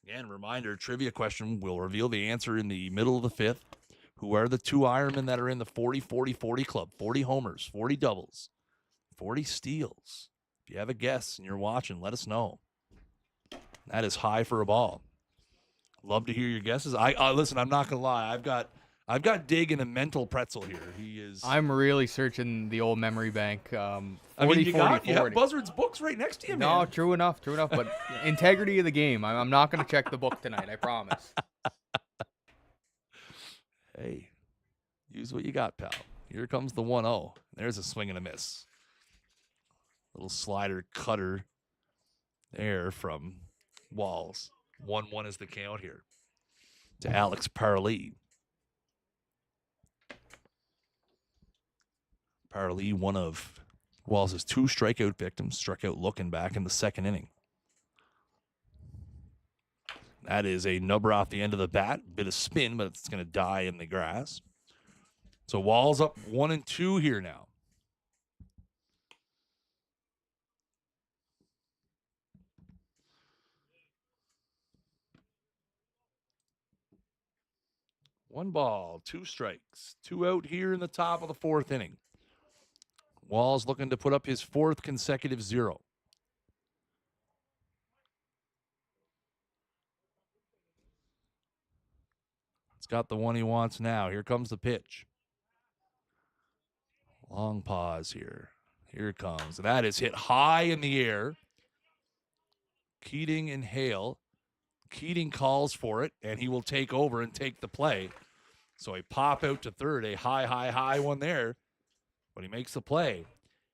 Again, reminder, trivia question. We'll reveal the answer in the middle of the fifth. Who are the two Ironmen that are in the 40-40-40 club? 40 homers, 40 doubles, 40 steals. If you have a guess and you're watching, let us know. That is high for a ball. Love to hear your guesses. Listen, I'm not going to lie. I've got Dig in a mental pretzel here. He is. I'm really searching the old memory bank. 40, you 40, have Buzzard's books right next to you, man. No, true enough. But integrity of the game. I'm not going to check the book tonight. I promise. Hey, use what you got, pal. Here comes the 1-0. There's a swing and a miss. Little slider cutter there from Walls. 1-1 is the count here to Alex Parley. Parley, one of Walls' two strikeout victims, struck out looking back in the second inning. That is a nubber off the end of the bat. Bit of spin, but it's going to die in the grass. So Walls up 1-2 here now. One ball, two strikes, 2 out here in the top of the fourth inning. Walls looking to put up his fourth consecutive 0. It's got the one he wants now. Here comes the pitch. Long pause here. Here it comes. That is hit high in the air. Keating and Hale. Keating calls for it, and he will take over and take the play. So a pop out to third, a high one there. But he makes the play.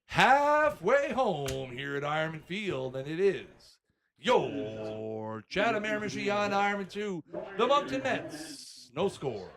Halfway home here at Ironman Field, and it is your Chatham Miramichi on Ironman 2, the Moncton Mets. No score.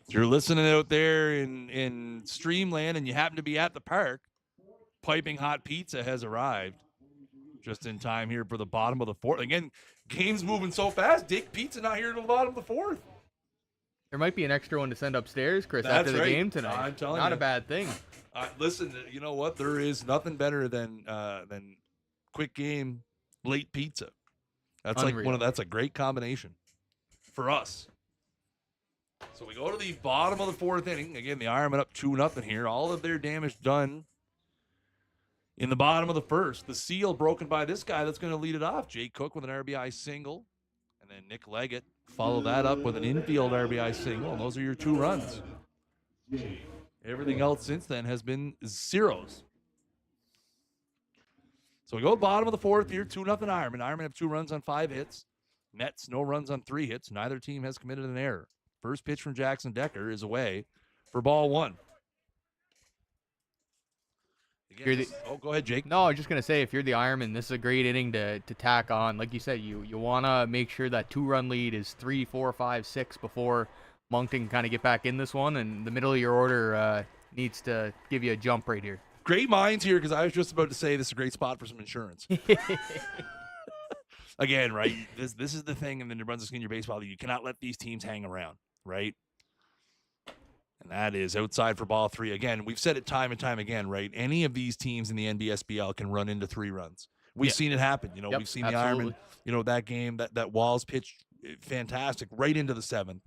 If you're listening out there in Streamland and you happen to be at the park, piping hot pizza has arrived just in time here for the bottom of the fourth. Again, game's moving so fast. Dick Pizza not here till the bottom of the fourth. There might be an extra one to send upstairs, Chris, That's after the right. game tonight. I'm telling you. Not a bad thing. Listen, you know what? There is nothing better than quick game late pizza. That's Unreal. That's a great combination for us. So we go to the bottom of the fourth inning. Again, the Ironmen up 2-0 here. All of their damage done in the bottom of the first. The seal broken by this guy that's going to lead it off. Jake Cook with an RBI single. And then Nick Leggett followed that up with an infield RBI single. And those are your 2 runs. Everything else since then has been zeros. So we go bottom of the fourth here, 2-0 Ironmen. Ironmen have 2 runs on 5 hits. Mets, no runs on 3 hits. Neither team has committed an error. First pitch from Jackson Decker is away for ball 1. Again, go ahead, Jake. No, I was just going to say, if you're the Ironman, this is a great inning to tack on. Like you said, you want to make sure that 2-run lead is 3, 4, 5, 6 before Moncton can kind of get back in this one. And the middle of your order needs to give you a jump right here. Great minds here, because I was just about to say this is a great spot for some insurance. Again, right, this is the thing in the New Brunswick Senior Baseball League. You cannot let these teams hang around, right? And that is outside for ball 3. Again, we've said it time and time again, right? Any of these teams in the NBSBL can run into 3 runs. We've seen it happen. You know, we've seen absolutely. the Ironmen, that game, that Walls pitched fantastic right into the 7th.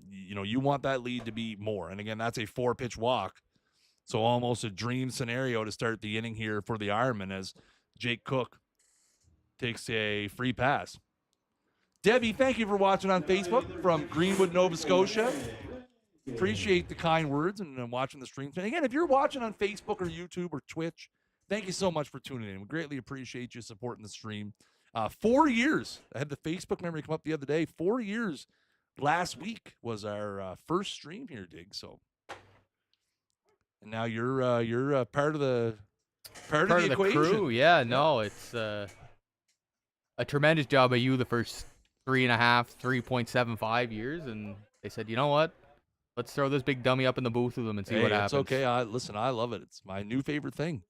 You want that lead to be more. And again, that's a 4-pitch walk. So almost a dream scenario to start the inning here for the Ironmen as Jake Cook takes a free pass. Debbie, thank you for watching on Facebook from Greenwood, Nova Scotia. Appreciate the kind words and watching the stream. And again, if you're watching on Facebook or YouTube or Twitch, thank you so much for tuning in. We greatly appreciate you supporting the stream. 4 years. I had the Facebook memory come up the other day. 4 years last week was our first stream here, Dig. So, and now you're part of the equation. Crew. Yeah, no, it's a tremendous job by you the first 3.75 years, and they said, you know what? Let's throw this big dummy up in the booth with them and see what happens. It's okay. Listen, I love it. It's my new favorite thing.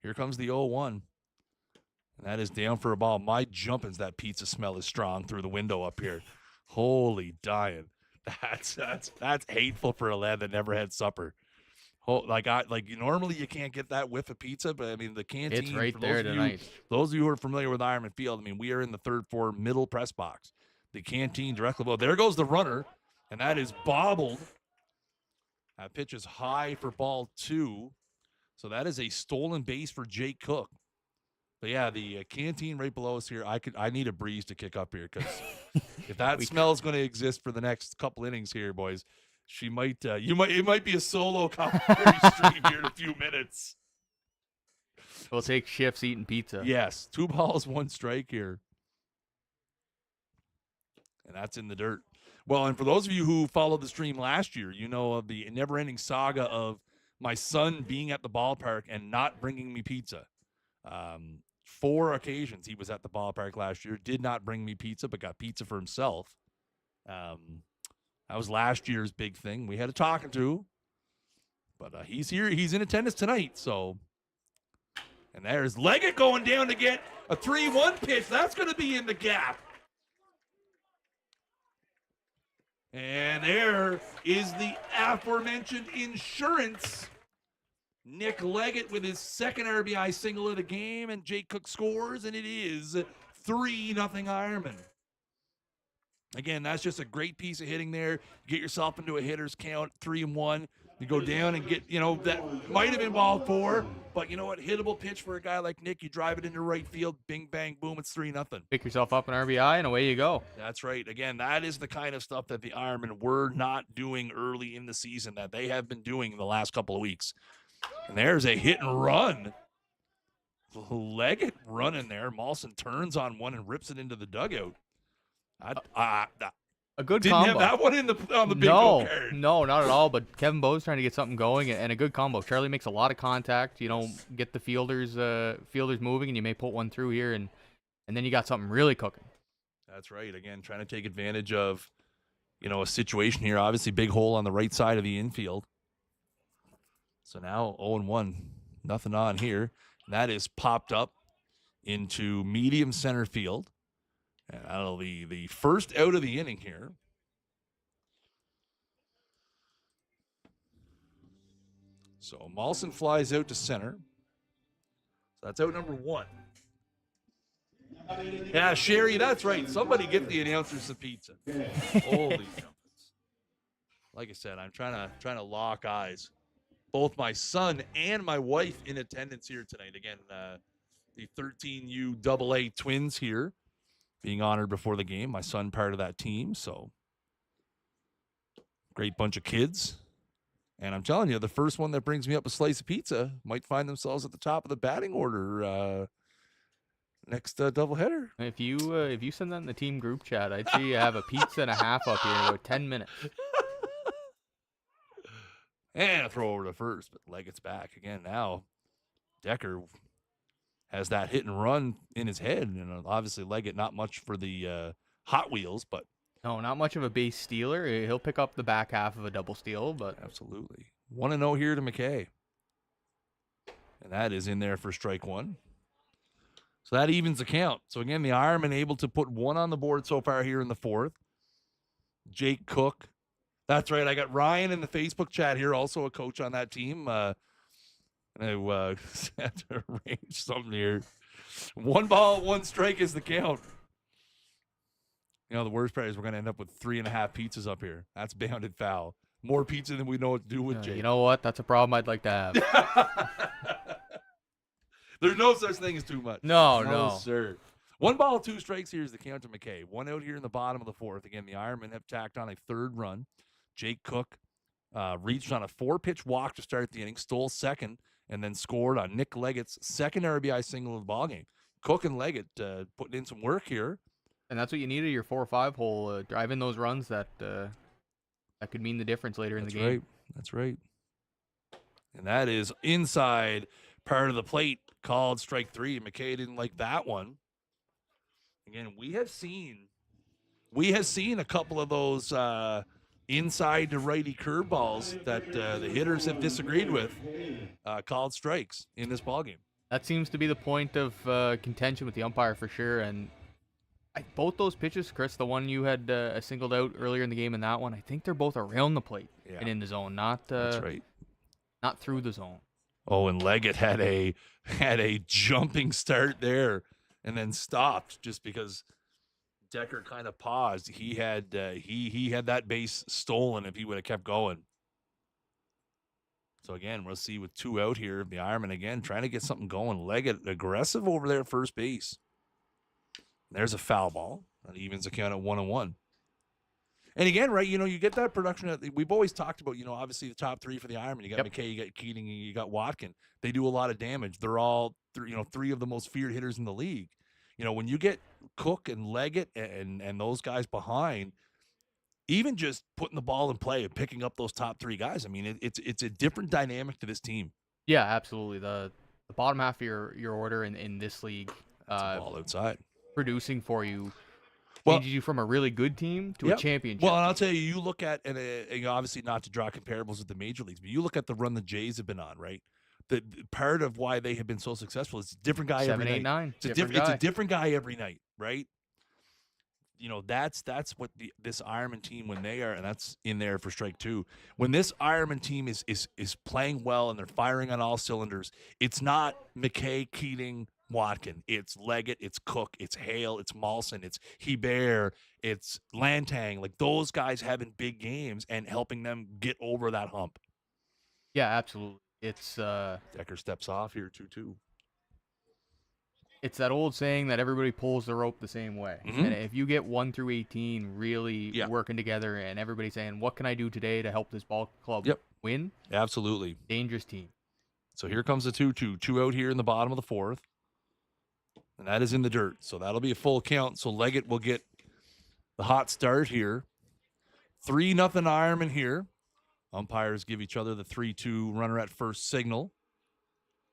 Here comes the 0-1. And that is down for a ball. My jumpins, that pizza smell is strong through the window up here. Holy dying. That's hateful for a lad that never had supper. Normally you can't get that whiff of pizza, but I mean the canteen. It's right there tonight. Those of you who are familiar with Ironman Field, I mean, we are in the 3rd floor middle press box. The canteen directly below. There goes the runner. And that is bobbled. That pitch is high for ball 2. So that is a stolen base for Jake Cook. But yeah, the canteen right below us here, I need a breeze to kick up here, because if that smell is going to exist for the next couple innings here, boys, it might be a solo commentary stream here in a few minutes. We'll take shifts eating pizza. Yes, 2 balls, 1 strike here. And that's in the dirt. Well, and for those of you who followed the stream last year, you know of the never-ending saga of my son being at the ballpark and not bringing me pizza. 4 occasions he was at the ballpark last year, did not bring me pizza, but got pizza for himself. That was last year's big thing. We had a talking to, but he's here. He's in attendance tonight, so. And there's Leggett going down to get a 3-1 pitch. That's going to be in the gap. And there is the aforementioned insurance. Nick Leggett with his 2nd RBI single of the game, and Jake Cook scores, and it is 3-0 Ironmen. Again, that's just a great piece of hitting there. Get yourself into a hitter's count, 3-1. You go down and get, that might have been ball 4, but you know what? Hittable pitch for a guy like Nick. You drive it into right field, bing, bang, boom, it's 3-0. Pick yourself up an RBI, and away you go. That's right. Again, that is the kind of stuff that the Ironmen were not doing early in the season that they have been doing in the last couple of weeks. And there's a hit and run. Leggett running there. Mawson turns on one and rips it into the dugout. A good didn't combo. have that one on the bingo card. No, not at all. But Kevin Bowe's trying to get something going, and a good combo. Charlie makes a lot of contact. Get the fielders moving, and you may put one through here, and then you got something really cooking. That's right. Again, trying to take advantage of a situation here. Obviously, big hole on the right side of the infield. So now 0-1, nothing on here. And that is popped up into medium center field. And that'll be the first out of the inning here. So Molson flies out to center. So that's out number 1. Yeah, Sherry, that's right. Somebody get the announcers some pizza. Holy jumpers. Like I said, I'm trying to lock eyes. Both my son and my wife in attendance here tonight. Again, the 13U AA twins here being honored before the game. My son part of that team, so great bunch of kids. And I'm telling you, the first one that brings me up a slice of pizza might find themselves at the top of the batting order next doubleheader. If you send that in the team group chat, I'd see you have a pizza and a half up here in about 10 minutes. And a throw over to first, but Leggett's back again now. Decker has that hit and run in his head, and obviously Leggett not much for the Hot Wheels, but no, not much of a base stealer. He'll pick up the back half of a double steal, but absolutely 1-0 here to McKay, and that is in there for strike 1. So that evens the count. So again, the Ironmen able to put 1 on the board so far here in the 4th. Jake Cook. That's right. I got Ryan in the Facebook chat here, also a coach on that team. And I had to arrange something here. 1 ball, 1 strike is the count. The worst part is we're going to end up with 3.5 pizzas up here. That's bounded foul. More pizza than we know what to do with, Jake. You know what? That's a problem I'd like to have. There's no such thing as too much. No, sir. 1 ball, 2 strikes here is the count to McKay. 1 out here in the bottom of the 4th. Again, the Ironmen have tacked on a 3rd run. Jake Cook reached on a 4-pitch walk to start the inning, stole second, and then scored on Nick Leggett's 2nd RBI single of the ballgame. Cook and Leggett putting in some work here. And that's what you need at your 4 or 5 hole, drive in those runs that could mean the difference later in the game. Right. That's right. And that is inside part of the plate, called strike 3. McKay didn't like that one. Again, we have seen a couple of those inside to righty curveballs that the hitters have disagreed with, called strikes in this ballgame. That seems to be the point of contention with the umpire for sure. And both those pitches, Chris, the one you had singled out earlier in the game and that one, I think they're both around the plate and in the zone, that's right, not through the zone. Oh, and Leggett had a jumping start there and then stopped just because Decker kind of paused. He had he had that base stolen if he would have kept going. So again, we'll see with 2 out here. The Ironmen again trying to get something going. Leggett aggressive over there at first base. There's a foul ball. That evens the count at 1-1. And again, right, you get that production. We've always talked about, obviously the top 3 for the Ironmen. You got McKay, you got Keating, and you got Watkin. They do a lot of damage. They're all, 3 of the most feared hitters in the league. When you get Cook and Leggett and those guys behind, even just putting the ball in play and picking up those top 3 guys, I mean, it's a different dynamic to this team. Yeah, absolutely. The bottom half of your order in this league, that's a ball outside, producing for you. Changes you from a really good team to a championship. Well, and I'll tell you, you look at, and obviously not to draw comparables with the major leagues, but you look at the run the Jays have been on, right? The part of why they have been so successful is a different guy 7, every 8, night. 9. It's a different guy every night, right? That's what this Ironman team, when they are, and that's in there for strike 2. When this Ironman team is playing well and they're firing on all cylinders, it's not McKay, Keating, Watkin. It's Leggett, it's Cook, it's Hale, it's Molson, it's Hebert, it's Lantang. Like those guys having big games and helping them get over that hump. Yeah, absolutely. It's Decker steps off here 2-2. It's that old saying that everybody pulls the rope the same way. Mm-hmm. And if you get 1 through 18 really working together and everybody saying, what can I do today to help this ball club win? Absolutely. Dangerous team. So here comes the 2-2. 2 out here in the bottom of the 4th. And that is in the dirt. So that'll be a full count. So Leggett will get the hot start here. 3-0 Ironman here. Umpires give each other the 3-2 runner at first signal,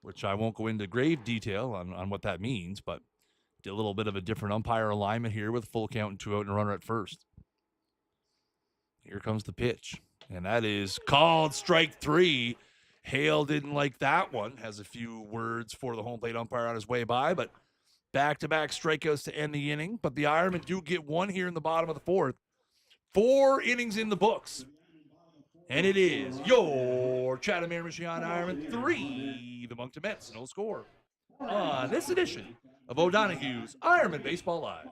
which I won't go into grave detail on what that means, but a little bit of a different umpire alignment here with full count and 2 out and a runner at first. Here comes the pitch. And that is called strike 3. Hale didn't like that one. Has a few words for the home plate umpire on his way by, but back-to-back strikeouts to end the inning. But the Ironmen do get one here in the bottom of the 4th. 4 innings in the books. And it is your Chatham Miramichi Ironmen 3, the Moncton Mets, no score. On this edition of O'Donaghues Ironmen Baseball Live.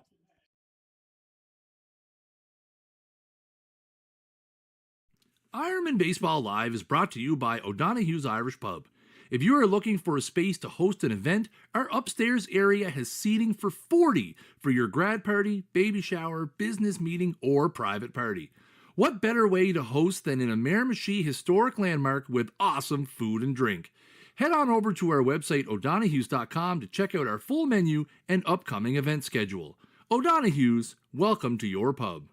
Ironmen Baseball Live is brought to you by O'Donaghues Irish Pub. If you are looking for a space to host an event, our upstairs area has seating for 40 for your grad party, baby shower, business meeting, or private party. What better way to host than in a Miramichi historic landmark with awesome food and drink? Head on over to our website, O'Donaghues.com, to check out our full menu and upcoming event schedule. O'Donaghues, welcome to your pub.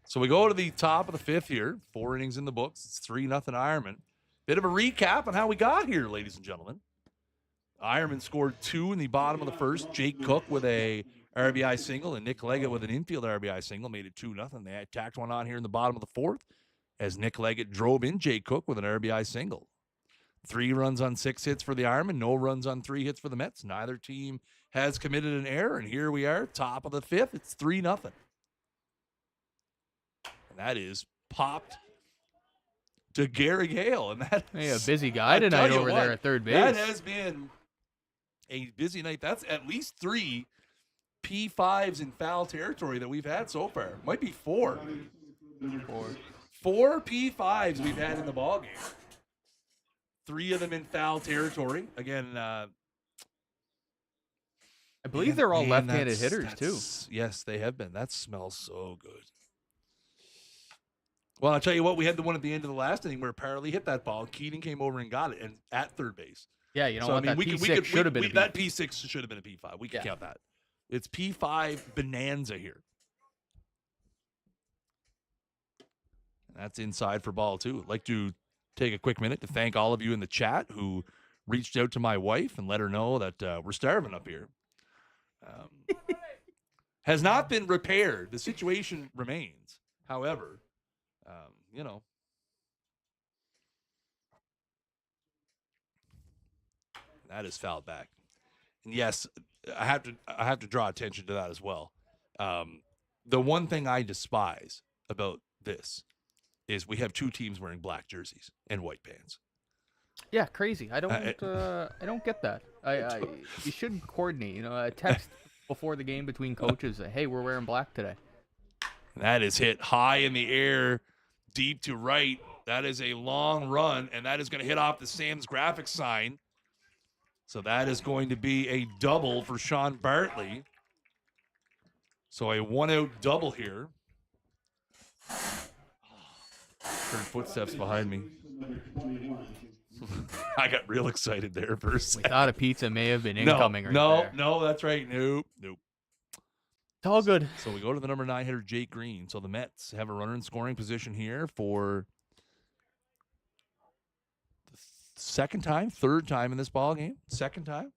So we go to the top of the 5th here. 4 innings in the books. It's 3-0 Ironman. Bit of a recap on how we got here, ladies and gentlemen. Ironman scored 2 in the bottom of the 1st. Jake Cook with a RBI single and Nick Leggett with an infield RBI single made it 2-0. They tacked one on here in the bottom of the 4th as Nick Leggett drove in Jake Cook with an RBI single. 3 runs on 6 hits for the Ironmen. No runs on 3 hits for the Mets. Neither team has committed an error. And here we are, top of the 5th. It's 3-0. And that is popped to Gary Hale. And that is a busy guy tonight over there at third base. That has been a busy night. That's at least 3 P5s in foul territory that we've had so far. Might be 4. 4 P5s we've had in the ballgame. 3 of them in foul territory. Again, I believe they're all left-handed hitters, too. Yes, they have been. That smells so good. Well, I'll tell you what, we had the one at the end of the last inning where Parley hit that ball. Keating came over and got it and at third base. Yeah, you know what? That P6 should have been a P5. That P6 should have been a P5. We can count that. It's P5 bonanza here. That's inside for ball 2. I'd like to take a quick minute to thank all of you in the chat who reached out to my wife and let her know that we're starving up here. Has not been repaired. The situation remains. However, you know, that is fouled back. And yes, I have to draw attention to that as well. The one thing I despise about this is we have 2 teams wearing black jerseys and white pants. Yeah, crazy. I don't get that. You should coordinate. You know, a text before the game between coaches. Hey, we're wearing black today. That is hit high in the air, deep to right. That is a long run, and that is going to hit off the Sam's graphics sign. So that is going to be a double for Sean Bartley. So a 1-out double here. Heard footsteps behind me. I got real excited there for a second. We thought a pizza may have been incoming right there. No, that's right. Nope. It's all good. So we go to the number 9 hitter, Jake Green. So the Mets have a runner in scoring position here for the third time in this ball game. Second time.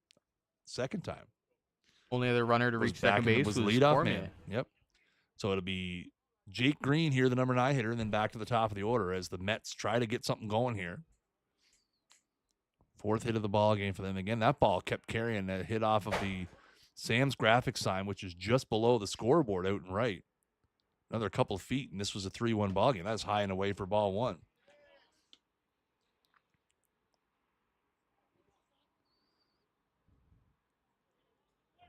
Only other runner to reach second base was leadoff man. Yep. So it'll be Jake Green here, the number 9 hitter, and then back to the top of the order as the Mets try to get something going here. 4th hit of the ball game for them. Again, that ball kept carrying a hit off of the Sam's graphics sign, which is just below the scoreboard out and right. Another couple of feet, and this was a 3-1 ball game. That's high and away for ball 1.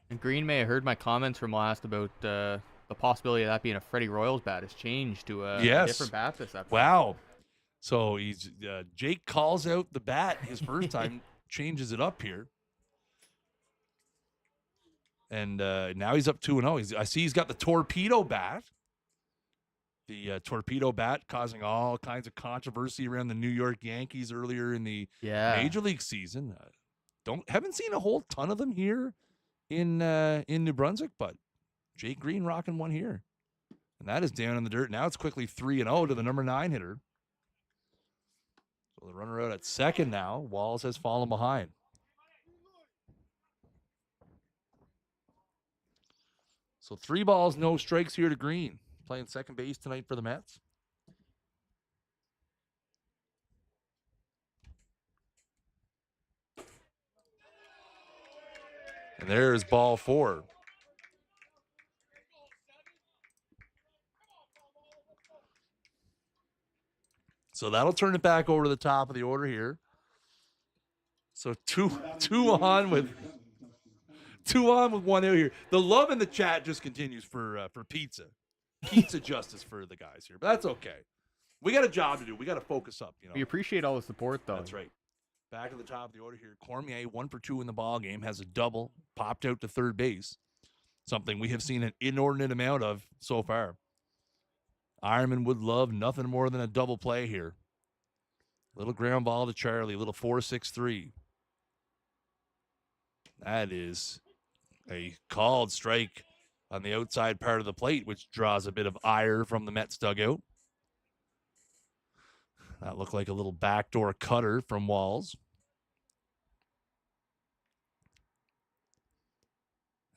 And Green may have heard my comments from last about the possibility of that being a Freddie Royals bat has changed to a different bat this episode. Wow. So he's Jake calls out the bat his first time, changes it up here. And now he's up 2-0. I see he's got the torpedo bat. The torpedo bat causing all kinds of controversy around the New York Yankees earlier in the Major League season. Haven't seen a whole ton of them here in New Brunswick, but Jake Green rocking one here. And that is down in the dirt. Now it's quickly 3-0 to the number 9 hitter. So the runner out at second now. Walls has fallen behind. So 3 balls, no strikes here to Green. Playing second base tonight for the Mets. And there's ball 4. So that'll turn it back over to the top of the order here. So two on with 1 out here. The love in the chat just continues for pizza justice for the guys here, but that's okay. We got a job to do. We got to focus up. We appreciate all the support, though. That's right. Back at the top of the order here, Cormier 1 for 2 in the ball game, has a double, popped out to third base. Something we have seen an inordinate amount of so far. Ironman would love nothing more than a double play here. Little ground ball to Charlie, little 4-6-3. That is a called strike on the outside part of the plate, which draws a bit of ire from the Mets dugout. That looked like a little backdoor cutter from Walls.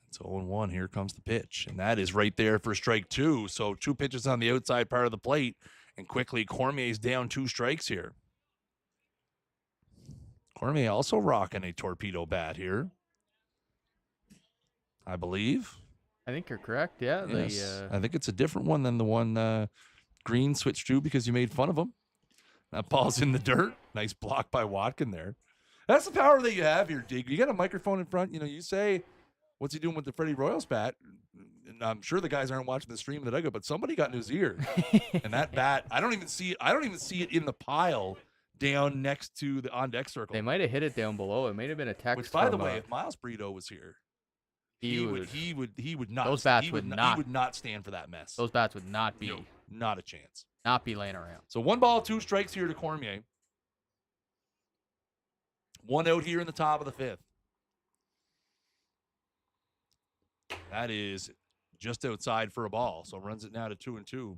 It's 0-1. Here comes the pitch. And that is right there for strike 2. So 2 pitches on the outside part of the plate. And quickly, Cormier's down 2 strikes here. Cormier also rocking a torpedo bat here, I believe. I think you're correct, yeah. Yes. I think it's a different one than the one Green switched to because you made fun of him. That ball's in the dirt. Nice block by Watkin there. That's the power that you have here, Dig. You got a microphone in front. You say, what's he doing with the Freddie Royals bat? And I'm sure the guys aren't watching the stream that I go, but somebody got in his ear. And that bat, I don't even see it in the pile down next to the on-deck circle. They might have hit it down below. It might have been a text. Which, by the way, if Miles Brito was here, he would not. Those bats he would not stand for that mess. Those bats would not be. No, not a chance. Not be laying around. So 1 ball, 2 strikes here to Cormier. 1 out here in the top of the 5th. That is just outside for a ball. So runs it now to 2-2.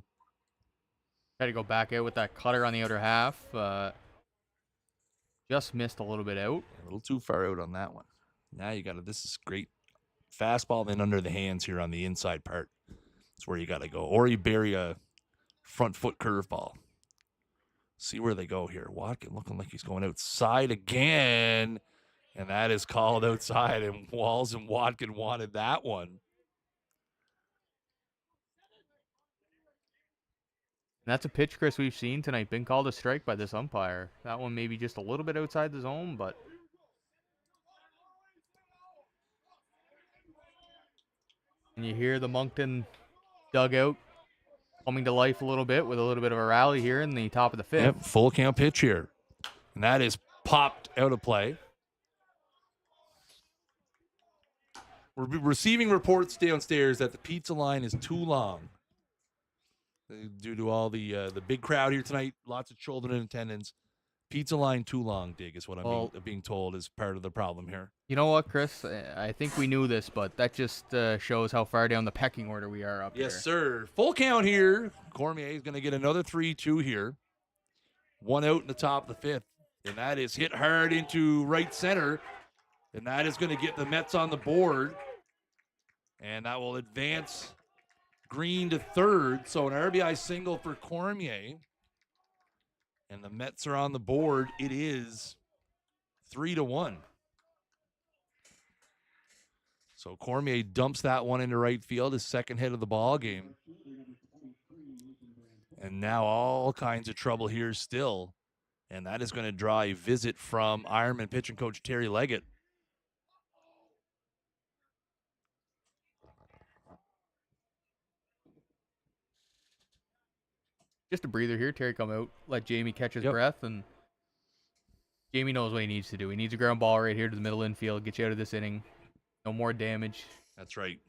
Had to go back out with that cutter on the outer half. Just missed a little bit out. A little too far out on that one. Now you got to, this is great. Fastball then under the hands here on the inside part. That's where you got to go. Or you bury a front foot curveball. See where they go here. Watkin looking like he's going outside again. And that is called outside. And Walls and Watkin wanted that one. And that's a pitch, Chris, we've seen tonight. Been called a strike by this umpire. That one maybe just a little bit outside the zone, but... And you hear the Moncton dugout coming to life a little bit with a little bit of a rally here in the top of the 5th. Yep, full count pitch here. And that is popped out of play. We're receiving reports downstairs that the pizza line is too long. Due to all the big crowd here tonight, lots of children in attendance. Pizza line too long, Dig, is what I'm being told is part of the problem here. You know what, Chris? I think we knew this, but that just shows how far down the pecking order we are up here. Yes, sir. Full count here. Cormier is going to get another 3-2 here. 1 out in the top of the 5th. And that is hit hard into right center. And that is going to get the Mets on the board. And that will advance Green to third. So an RBI single for Cormier. And the Mets are on the board. It is 3-1. So Cormier dumps that one into right field, his second hit of the ball game. And now all kinds of trouble here still. And that is going to draw a visit from Ironman pitching coach Terry Leggett. Just a breather here. Terry come out, let Jamie catch his Yep. breath, and Jamie knows what he needs to do. He needs a ground ball right here to the middle infield, get you out of this inning. No more damage. That's right.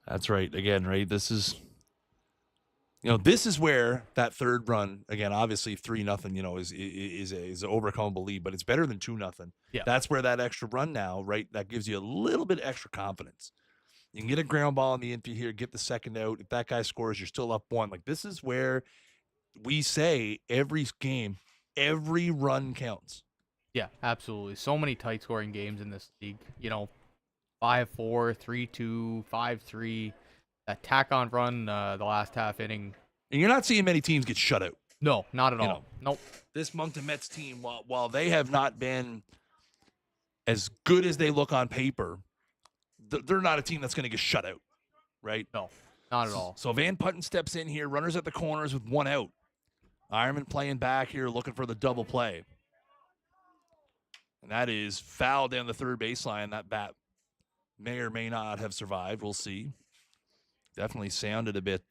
That's right. Again, right? This is where that third run, again, obviously 3-0, is an overcomable lead, but it's better than 2-0. Yeah. That's where that extra run now, right? That gives you a little bit extra confidence. You can get a ground ball in the infield here, get the second out. If that guy scores, you're still up 1. Like, this is where we say every game, every run counts. Yeah, absolutely. So many tight scoring games in this league. 5-4, 3-2, 5-3. That tack on run the last half inning. And you're not seeing many teams get shut out. No, not at all. Nope. This Moncton Mets team, while they have not been as good as they look on paper, they're not a team that's going to get shut out, right? No, not at all. So Van Putten steps in here, runners at the corners with 1 out. Ironman playing back here, looking for the double play. And that is foul down the third baseline. That bat may or may not have survived. We'll see. Definitely sounded a bit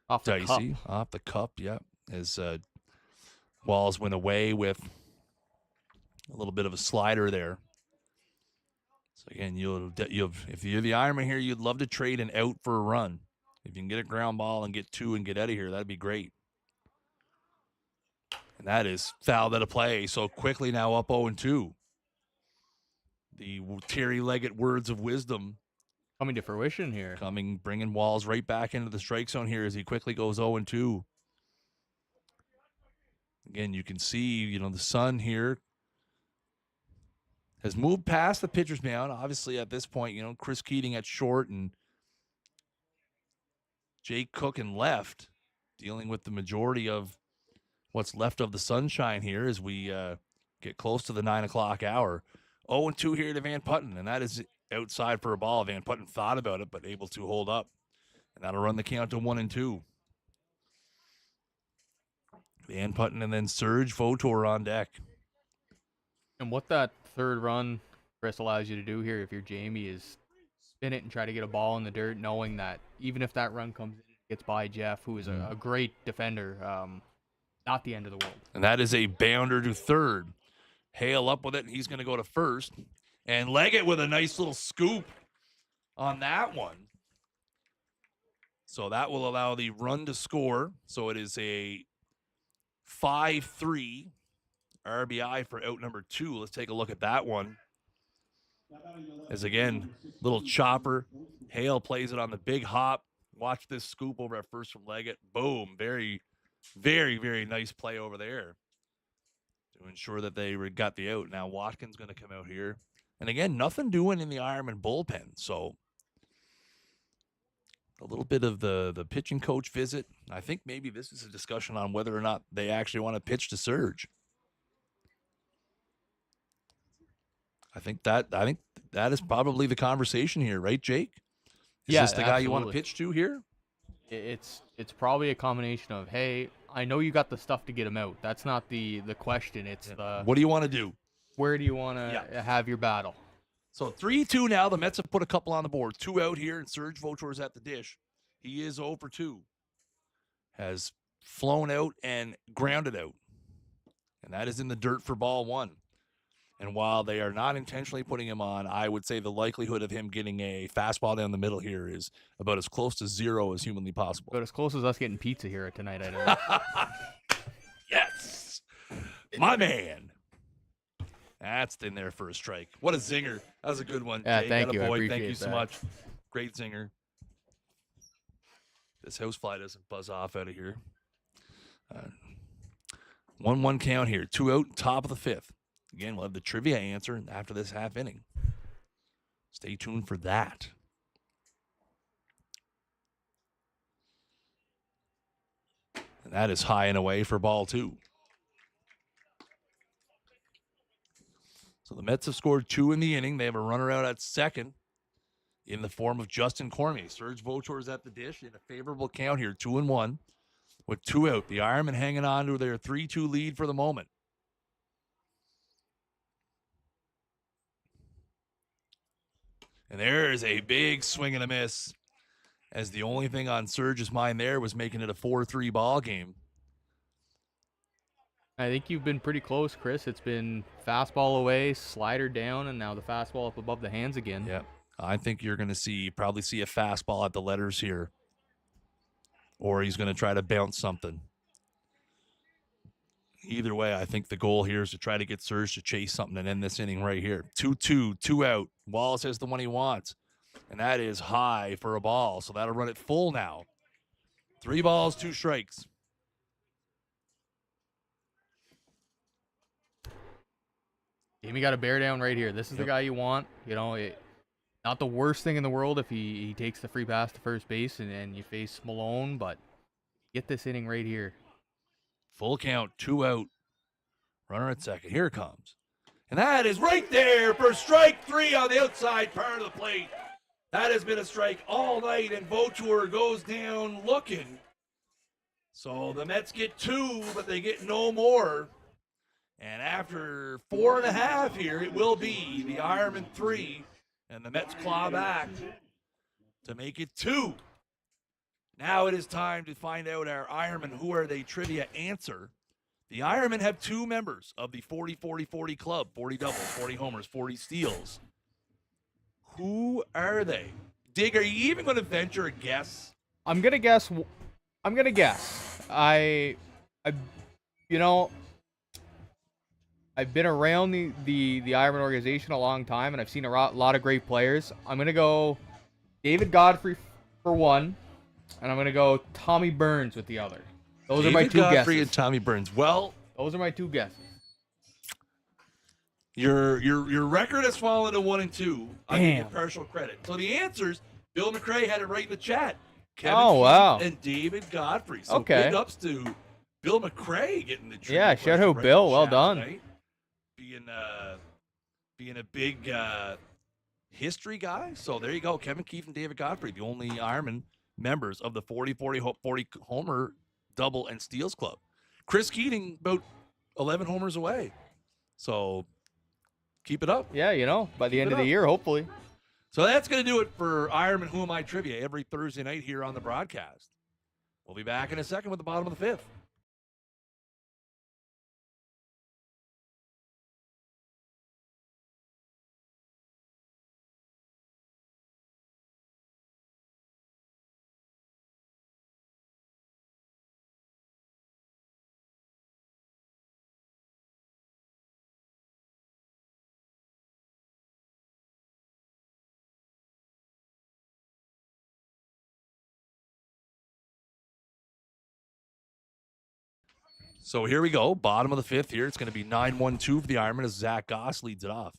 Off the dicey. cup. Off the cup, yeah. As Walls went away with a little bit of a slider there. So again, if you're the Ironman here, you'd love to trade an out for a run. If you can get a ground ball and get 2 and get out of here, that'd be great. And that is fouled out of play. So quickly now up 0-2. The Terry Leggett words of wisdom Coming to fruition here. bringing Walls right back into the strike zone here as he quickly goes 0-2. Again, you can see, the sun here has moved past the pitcher's mound. Obviously, at this point, Chris Keating at short and Jake Cook in left, dealing with the majority of what's left of the sunshine here as we get close to the 9 o'clock hour. 0-2 here to Van Putten, and that is outside for a ball. Van Putten thought about it, but able to hold up. And that'll run the count to 1-2. Van Putten and then Serge Votor on deck. And what that third run, Chris, allows you to do here if you're Jamie is spin it and try to get a ball in the dirt, knowing that even if that run comes in, gets by Jeff, who is a great defender, not the end of the world. And that is a bounder to third. Hale up with it, and he's going to go to first. And Leggett with a nice little scoop on that one. So that will allow the run to score. So it is a 5-3 RBI for out number 2. Let's take a look at that one. As again, little chopper. Hale plays it on the big hop. Watch this scoop over at first from Leggett. Boom. Very, very, very nice play over there to ensure that they got the out. Now Watkins going to come out here. And again, nothing doing in the Ironman bullpen. So a little bit of the pitching coach visit. I think maybe this is a discussion on whether or not they actually want to pitch to Serge. I think that is probably the conversation here, right, Jake? Is this the guy you want to pitch to here? It's probably a combination of, hey, I know you got the stuff to get him out. That's not the question. It's the what do you want to do? Where do you want to have your battle? So 3-2 now. The Mets have put a couple on the board. 2 out here, and Serge Votor's at the dish. He is 0-2. Has flown out and grounded out. And that is in the dirt for ball 1. And while they are not intentionally putting him on, I would say the likelihood of him getting a fastball down the middle here is about as close to 0 as humanly possible. But as close as us getting pizza here tonight, I know. Yes. My man. That's in there for a strike. What a zinger. That was a good one. Yeah, Jake. thank you. I appreciate Thank you so that. much. Great zinger. This housefly doesn't buzz off out of here. 1-1 count here. 2 out, top of the 5th. Again, we'll have the trivia answer after this half inning. Stay tuned for that. And that is high and away for ball 2. So the Mets have scored 2 in the inning. They have a runner out at second in the form of Justin Cormier. Serge Votor is at the dish in a favorable count here, 2-1 with 2 out. The Ironmen hanging on to their 3-2 lead for the moment. And there is a big swing and a miss. as the only thing on Serge's mind there was making it a 4-3 ball game. I think you've been pretty close, Chris. It's been fastball away, slider down, and now the fastball up above the hands again. Yeah, I think you're going to probably see a fastball at the letters here, or he's going to try to bounce something. Either way, I think the goal here is to try to get Serge to chase something and end this inning right here. 2-2, 2 out. Wallace has the one he wants, and that is high for a ball, so that'll run it full now. 3 balls, 2 strikes. Jamie got a bear down right here. This is the guy you want. You know, not the worst thing in the world if he takes the free pass to first base and you face Malone, but get this inning right here. Full count, 2 out. Runner at second. Here it comes. And that is right there for strike 3 on the outside part of the plate. That has been a strike all night, and Vautour goes down looking. So the Mets get 2, but they get no more. And after 4.5 here, it will be the Ironmen 3, and the Mets claw back to make it 2. Now it is time to find out our Ironmen Who Are They trivia answer. The Ironmen have 2 members of the 40-40-40 club, 40 doubles, 40 homers, 40 steals. Who are they? Dig, are you even going to venture a guess? I'm gonna guess. I've been around the Ironman organization a long time, and I've seen a lot of great players. I'm gonna go David Godfrey for one, and I'm gonna go Tommy Burns with the other. Those are my 2 Godfrey guesses. and Tommy Burns. Well, those are my 2 guesses. Your record has fallen to 1 and 2. I give you Damn. partial credit. So the answers, Bill McRae had it right in the chat. Kevin Oh, Keith wow. and David Godfrey. So Okay. big ups to Bill McRae getting the trivia Yeah, shout question out right Bill. in the Well chat done. tonight. Being a big history guy. So there you go. Kevin Keith and David Godfrey, the only Ironman members of the 40-40-40 homer double and steals club. Chris Keating about 11 homers away. So keep it up. Yeah, you know, by the Keep end it of the up. year, hopefully. So that's going to do it for Ironman Who Am I Trivia every Thursday night here on the broadcast. We'll be back in a second with the bottom of the 5th. So here we go. Bottom of the 5th here. It's going to be 9-1-2 for the Ironman as Zach Goss leads it off.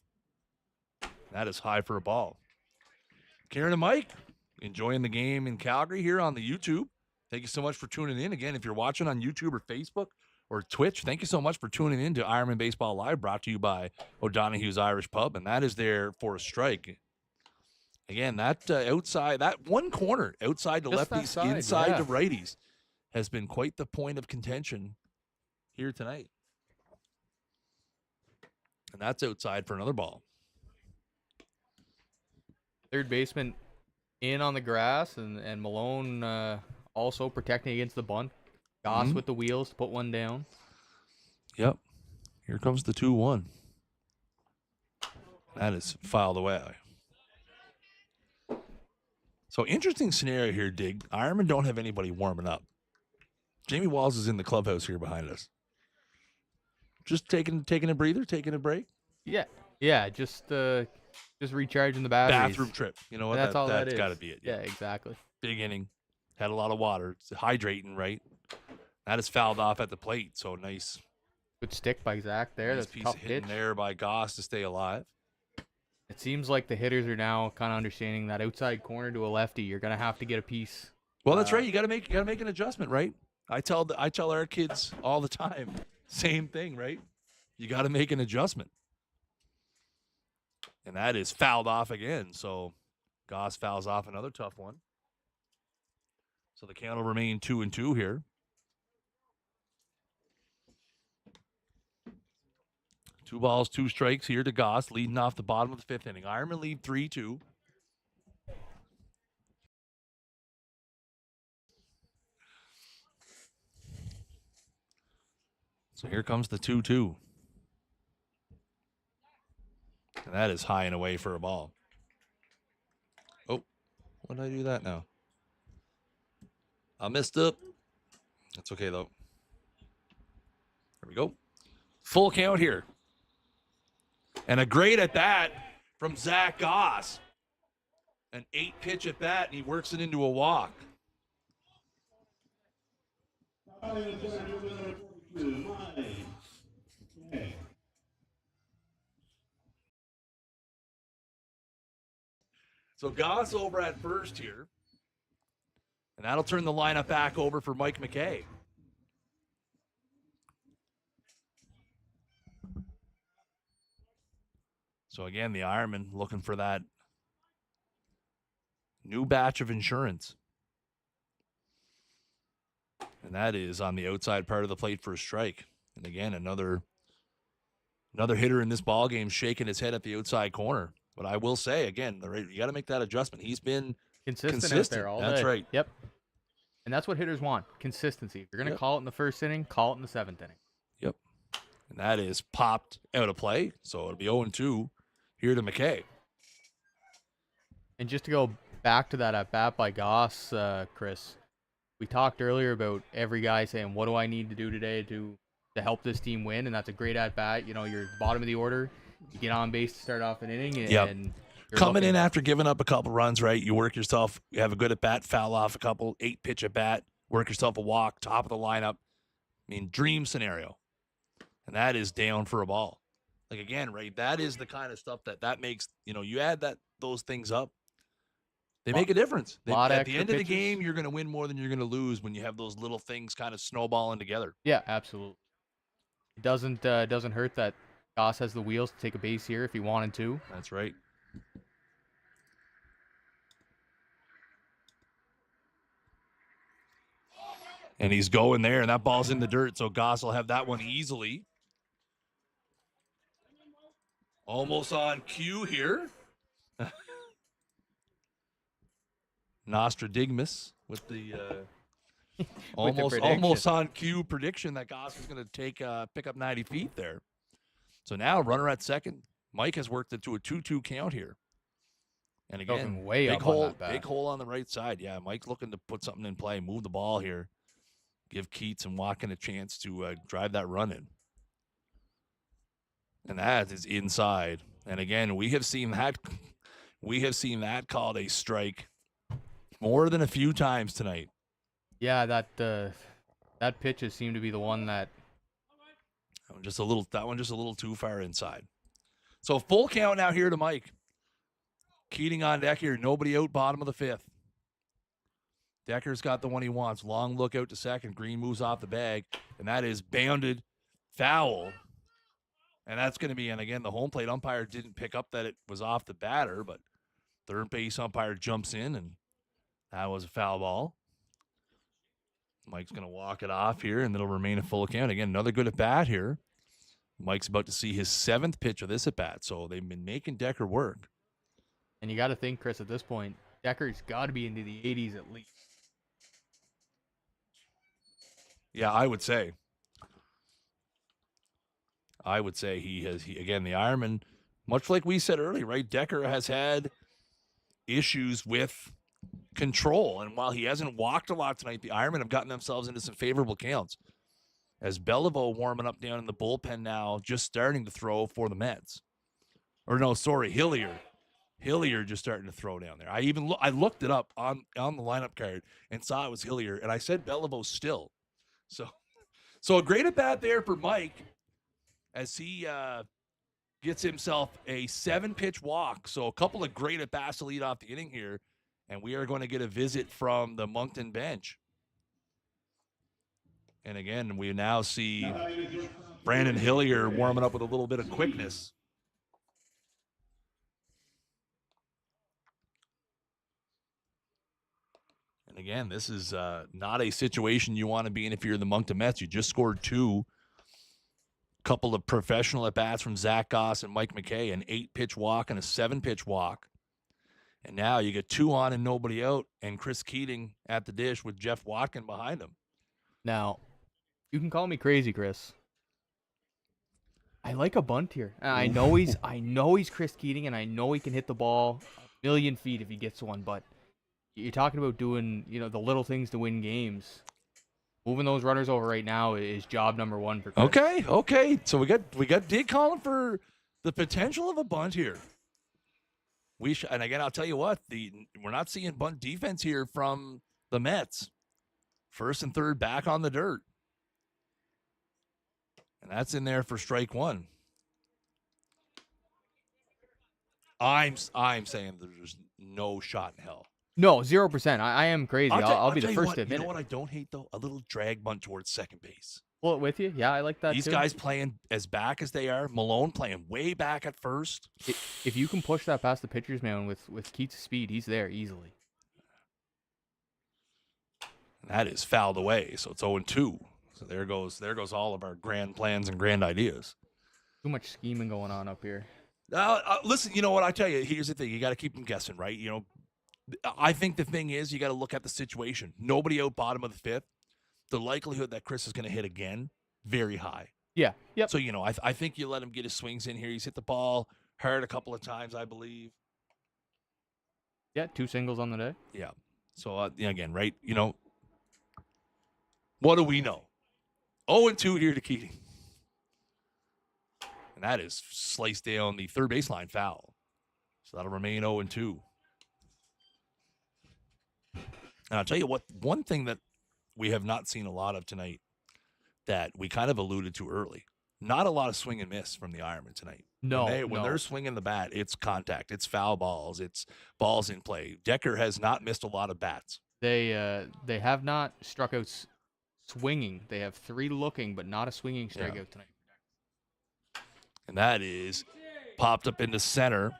That is high for a ball. Karen and Mike enjoying the game in Calgary here on the YouTube. Thank you so much for tuning in. Again, if you're watching on YouTube or Facebook or Twitch, thank you so much for tuning in to Ironman Baseball Live, brought to you by O'Donaghues Irish Pub, and that is there for a strike. Again, that outside, that one corner outside to Just that lefties, side, inside yeah. to righties, has been quite the point of contention here tonight. And that's outside for another ball. Third baseman in on the grass, and Malone also protecting against the bunt. Goss with the wheels to put one down. Yep. Here comes the 2-1. That is filed away. So interesting scenario here, Dig. Ironmen don't have anybody warming up. Jamie Walls is in the clubhouse here behind us. Just taking a breather, taking a break. Yeah, just recharging the batteries. Bathroom trip. You know what? That's all that that's is. got to be it. Yeah, exactly. Big inning. Had a lot of water. It's hydrating, right? That is fouled off at the plate. So nice. Good stick by Zach there. Nice That's a piece tough of hitting pitch. there by Goss to stay alive. It seems like the hitters are now kind of understanding that outside corner to a lefty, you're gonna have to get a piece. Well, that's right. You got to make an adjustment, right? I tell our kids all the time, same thing, right? You got to make an adjustment, and that is fouled off again. So Goss fouls off another tough one. So the count will remain 2-2 here. 2 balls, 2 strikes here to Goss, leading off the bottom of the 5th inning. Ironman lead 3-2. So here comes the 2-2. And that is high and away for a ball. Oh, what did I do that now? I messed up. That's okay, though. There we go. Full count here. And a great at bat from Zach Goss. An 8-pitch at bat, and he works it into a walk. So Goss over at first here. And that'll turn the lineup back over for Mike McKay. So again, the Ironmen looking for that new batch of insurance. And that is on the outside part of the plate for a strike. And again, another hitter in this ball game shaking his head at the outside corner. But I will say, again, you got to make that adjustment. He's been consistent out there all day. That's right. Yep. And that's what hitters want, consistency. If you're going to call it in the first inning, call it in the 7th inning. Yep. And that is popped out of play. So it'll be 0-2 here to McKay. And just to go back to that at bat by Goss, Chris, we talked earlier about every guy saying, what do I need to do today to help this team win? And that's a great at bat. You know, you're at the bottom of the order. You get on base to start off an inning. And coming in after giving up a couple runs, right? You work yourself, you have a good at bat, foul off a couple, 8-pitch at bat, work yourself a walk, top of the lineup. I mean, dream scenario. And that is down for a ball. Like, again, right, that is the kind of stuff that makes, you add those things up, they make a difference. At the end of the game, you're going to win more than you're going to lose when you have those little things kind of snowballing together. Yeah, absolutely. It doesn't hurt that Goss has the wheels to take a base here if he wanted to. That's right. And he's going there, and that ball's in the dirt, so Goss will have that one easily. Almost on cue here. Nostradamus with the almost on cue prediction that Goss was going to pick up 90 feet there. So now runner at second. Mike has worked it to a 2-2 count here. And again, big hole on the right side. Yeah, Mike's looking to put something in play, move the ball here, give Keats and Watkin a chance to drive that run in. And that is inside. And again, we have seen that called a strike more than a few times tonight. Yeah, that pitches seem to be the one that that one just a little too far inside. So full count now here to Mike. Keating on deck here, nobody out, bottom of the 5th. Decker's got the one he wants. Long look out to second. Green moves off the bag, and that is bounded foul. And that's going to be, and again, the home plate umpire didn't pick up that it was off the batter, but third base umpire jumps in, and that was a foul ball. Mike's going to walk it off here, and it'll remain a full count. Again, another good at bat here. Mike's about to see his 7th pitch of this at bat, so they've been making Decker work. And you got to think, Chris, at this point, Decker's got to be into the 80s at least. Yeah, I would say he has. Again, the Ironman, much like we said earlier, right? Decker has had issues with control, and while he hasn't walked a lot tonight, the Ironmen have gotten themselves into some favorable counts. As Beliveau warming up down in the bullpen now, just starting to throw for the Mets. Or no, sorry, Hilliard. Hilliard just starting to throw down there. I looked it up on the lineup card and saw it was Hilliard, and I said Beliveau still. So a great at bat there for Mike as he gets himself a 7-pitch walk. So a couple of great at bats to lead off the inning here, and we are going to get a visit from the Moncton bench. And again, we now see Brandon Hilliard warming up with a little bit of quickness. And again, this is not a situation you want to be in if you're the Moncton Mets. You just scored 2. Couple of professional at-bats from Zach Goss and Mike McKay, an 8-pitch walk and a 7-pitch walk. And now you get 2 on and nobody out, and Chris Keating at the dish with Jeff Watkin behind him. Now, you can call me crazy, Chris, I like a bunt here. I know he's Chris Keating, and I know he can hit the ball a million feet if he gets one. But you're talking about doing, the little things to win games. Moving those runners over right now is job number one for Chris. Okay. So we got Dig calling for the potential of a bunt here. And again, I'll tell you what, we're not seeing bunt defense here from the Mets. First and third back on the dirt. And that's in there for strike one. I'm saying there's no shot in hell. No, 0%. I am crazy. I'll be the first to admit it. You know what I don't hate, though? A little drag bunt towards second base. Pull it with you. Yeah, I like that These too. guys playing as back as they are. Malone playing way back at first. If you can push that past the pitcher's mound with Keats' speed, he's there easily. And that is fouled away, so it's 0-2. So there goes all of our grand plans and grand ideas. Too much scheming going on up here. Listen, you know what? I tell you, here's the thing. You got to keep them guessing, right? I think the thing is you got to look at the situation. Nobody out bottom of the fifth. The likelihood that Chris is going to hit again, very high. Yeah. Yep. So, I think you let him get his swings in here. He's hit the ball hard a couple of times, I believe. Yeah, 2 singles on the day. Yeah. So, again, right, what do we know? 0-2 here to Keating. And that is sliced down the third baseline foul. So that'll remain 0-2. And I'll tell you what, one thing that we have not seen a lot of tonight that we kind of alluded to early, not a lot of swing and miss from the Ironmen tonight. No. When they're swinging the bat, it's contact, it's foul balls, it's balls in play. Decker has not missed a lot of bats. They have not struck out swinging. They have 3 looking, but not a swinging strikeout tonight. And that is popped up into center.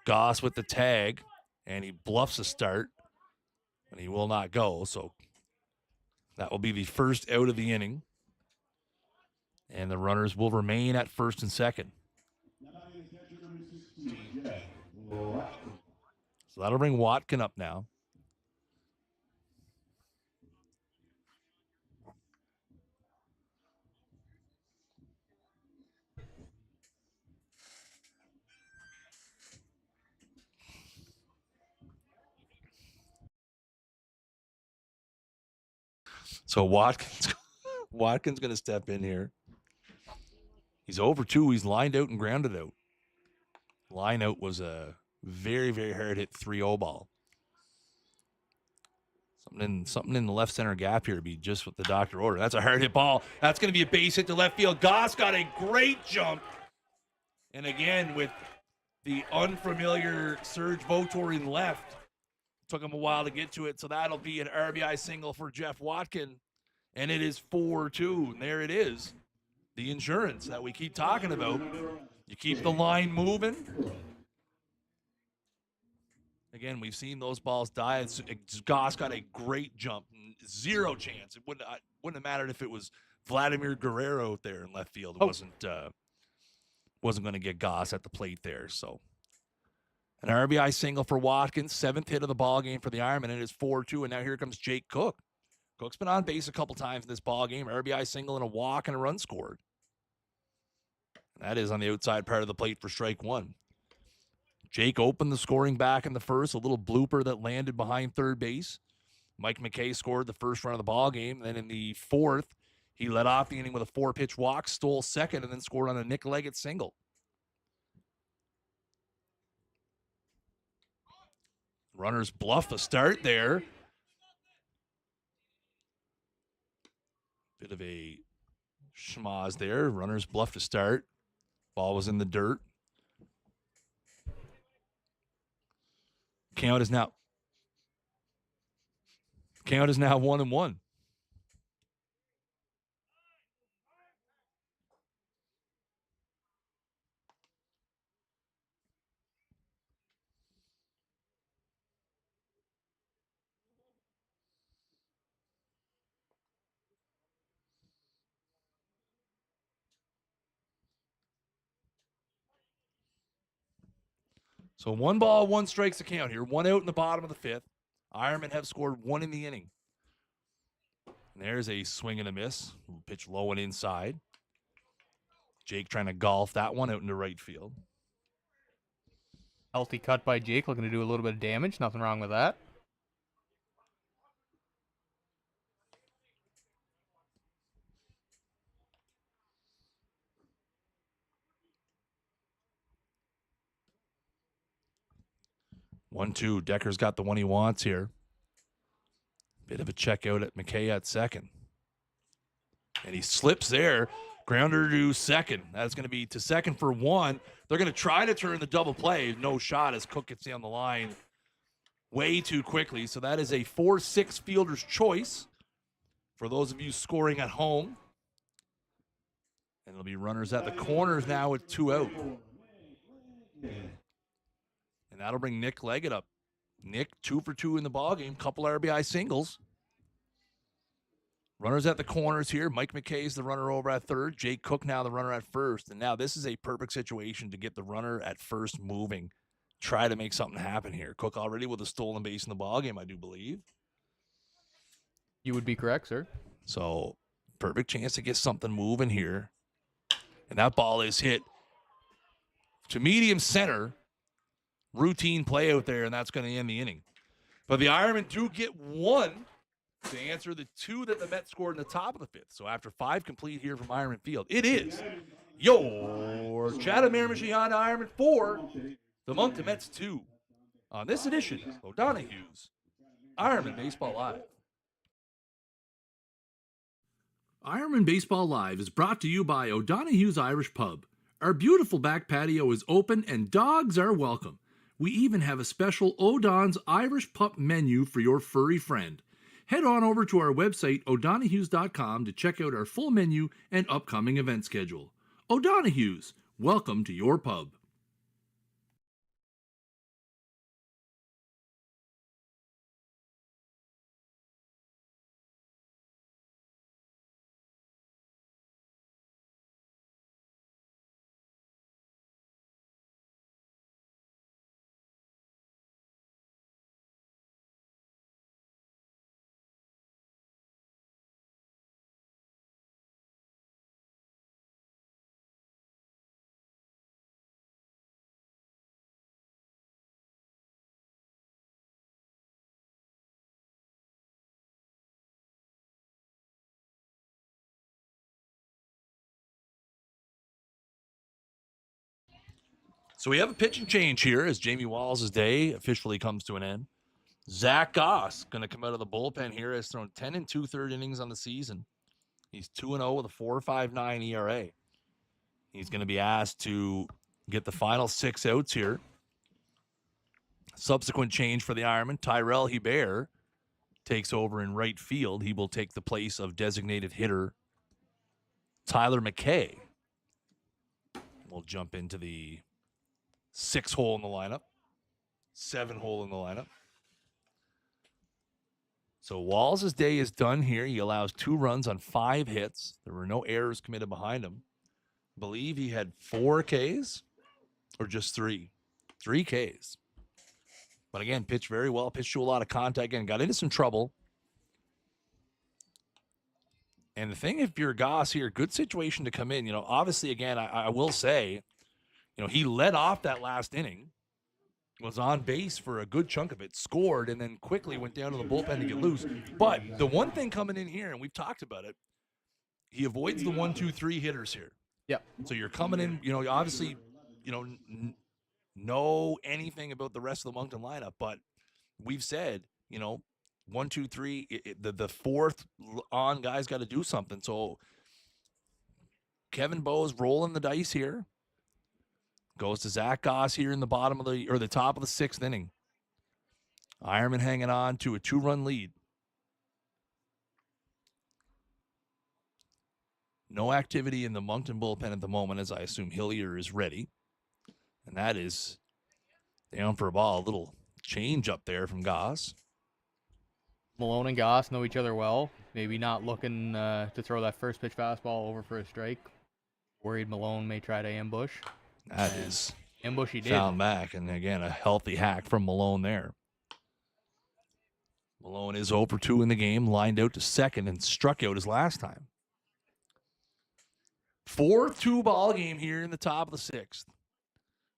Goss with the tag, and he bluffs a start, and he will not go. So that will be the first out of the inning. And the runners will remain at first and second. So that'll bring Watkin up now. So Watkins going to step in here. He's over 2. He's lined out and grounded out. Line out was a very, very hard hit 3-0 ball. Something in the left center gap here to be just what the doctor ordered. That's a hard hit ball. That's going to be a base hit to left field. Goss got a great jump. And again, with the unfamiliar Serge Votor in left, took him a while to get to it. So that'll be an RBI single for Jeff Watkin. And it is 4-2. And there it is. The insurance that we keep talking about. You keep the line moving. Again, we've seen those balls die. Goss got a great jump. 0 chance. It wouldn't have mattered if it was Vladimir Guerrero out there in left field. It wasn't going to get Goss at the plate there. So an RBI single for Watkins. 7th hit of the ball game for the Ironman. And it is 4-2. And now here comes Jake Cook. Cook's been on base a couple times in this ball game. RBI single and a walk and a run scored. And that is on the outside part of the plate for strike one. Jake opened the scoring back in the first. A little blooper that landed behind third base. Mike McKay scored the first run of the ball game. Then in the 4th, he led off the inning with a 4-pitch walk, stole second, and then scored on a Nick Leggett single. Runners bluff the start there. Bit of a schmoz there. Runners bluff to start. Ball was in the dirt. Count is now 1-1. So 1 ball, 1 strikes to count here. 1 out in the bottom of the 5th. Ironmen have scored 1 in the inning. And there's a swing and a miss. Pitch low and inside. Jake trying to golf that one out into right field. Healthy cut by Jake, looking to do a little bit of damage. Nothing wrong with that. One, two. Decker's got the one he wants here. Bit of a check out at McKay at second. And he slips there. Grounder to second. That's going to be to second for one. They're going to try to turn the double play. No shot as Cook gets down the line way too quickly. So that is a 4-6 fielder's choice for those of you scoring at home. And it'll be runners at the corners now with 2 out. And that'll bring Nick Leggett up. Nick 2 for 2 in the ballgame. Couple RBI singles. Runners at the corners here. Mike McKay's the runner over at third. Jake Cook now the runner at first. And now this is a perfect situation to get the runner at first moving. Try to make something happen here. Cook already with a stolen base in the ballgame, I do believe. You would be correct, sir. So perfect chance to get something moving here. And that ball is hit to medium center. Routine play out there, and that's going to end the inning. But the Ironmen do get one to answer the 2 that the Mets scored in the top of the 5th. So after 5 complete here from Ironman Field, it is your Chatham Miramichi Ironman 4, the Moncton Mets 2. On this edition of O'Donaghues Ironmen Baseball Live. Ironmen Baseball Live is brought to you by O'Donaghues Irish Pub. Our beautiful back patio is open and dogs are welcome. We even have a special O'Don's Irish Pup menu for your furry friend. Head on over to our website, O'Donaghues.com, to check out our full menu and upcoming event schedule. O'Donaghues, welcome to your pub. So we have a pitching change here as Jamie Walls' day officially comes to an end. Zach Goss going to come out of the bullpen here. Has thrown 10 2/3 innings on the season. He's 2-0 with a 4.59 ERA. He's going to be asked to get the final 6 outs here. Subsequent change for the Ironman, Tyrell Hebert takes over in right field. He will take the place of designated hitter Tyler McKay. We'll jump into the 6 hole in the lineup, 7 hole in the lineup. So Walls' day is done here. He allows 2 runs on 5 hits. There were no errors committed behind him. I believe he had 4 Ks or just 3. 3 Ks. But again, pitched very well, pitched to a lot of contact, again, got into some trouble. And the thing, if you're Goss here, good situation to come in. You know, obviously, again, I will say, you know, he led off that last inning, was on base for a good chunk of it, scored, and then quickly went down to the bullpen to get loose. But the one thing coming in here, and we've talked about it, he avoids the 1, 2, 3 hitters here. Yep. So you're coming in, you know, obviously, you know anything about the rest of the Moncton lineup, but we've said, you know, 1, 2, 3, the fourth on guy's got to do something. So Kevin Bowe's rolling the dice here. Goes to Zach Goss here in the bottom of the top of the 6th inning. Ironman hanging on to a 2-run lead. No activity in the Moncton bullpen at the moment, as I assume Hillier is ready. And that is down for a ball. A little change up there from Goss. Malone and Goss know each other well. Maybe not looking to throw that first pitch fastball over for a strike. Worried Malone may try to ambush. That is ambush he did. Found back, and again, a healthy hack from Malone there. Malone is 0 for 2 in the game, lined out to second, and struck out his last time. 4-2 ball game here in the top of the 6th.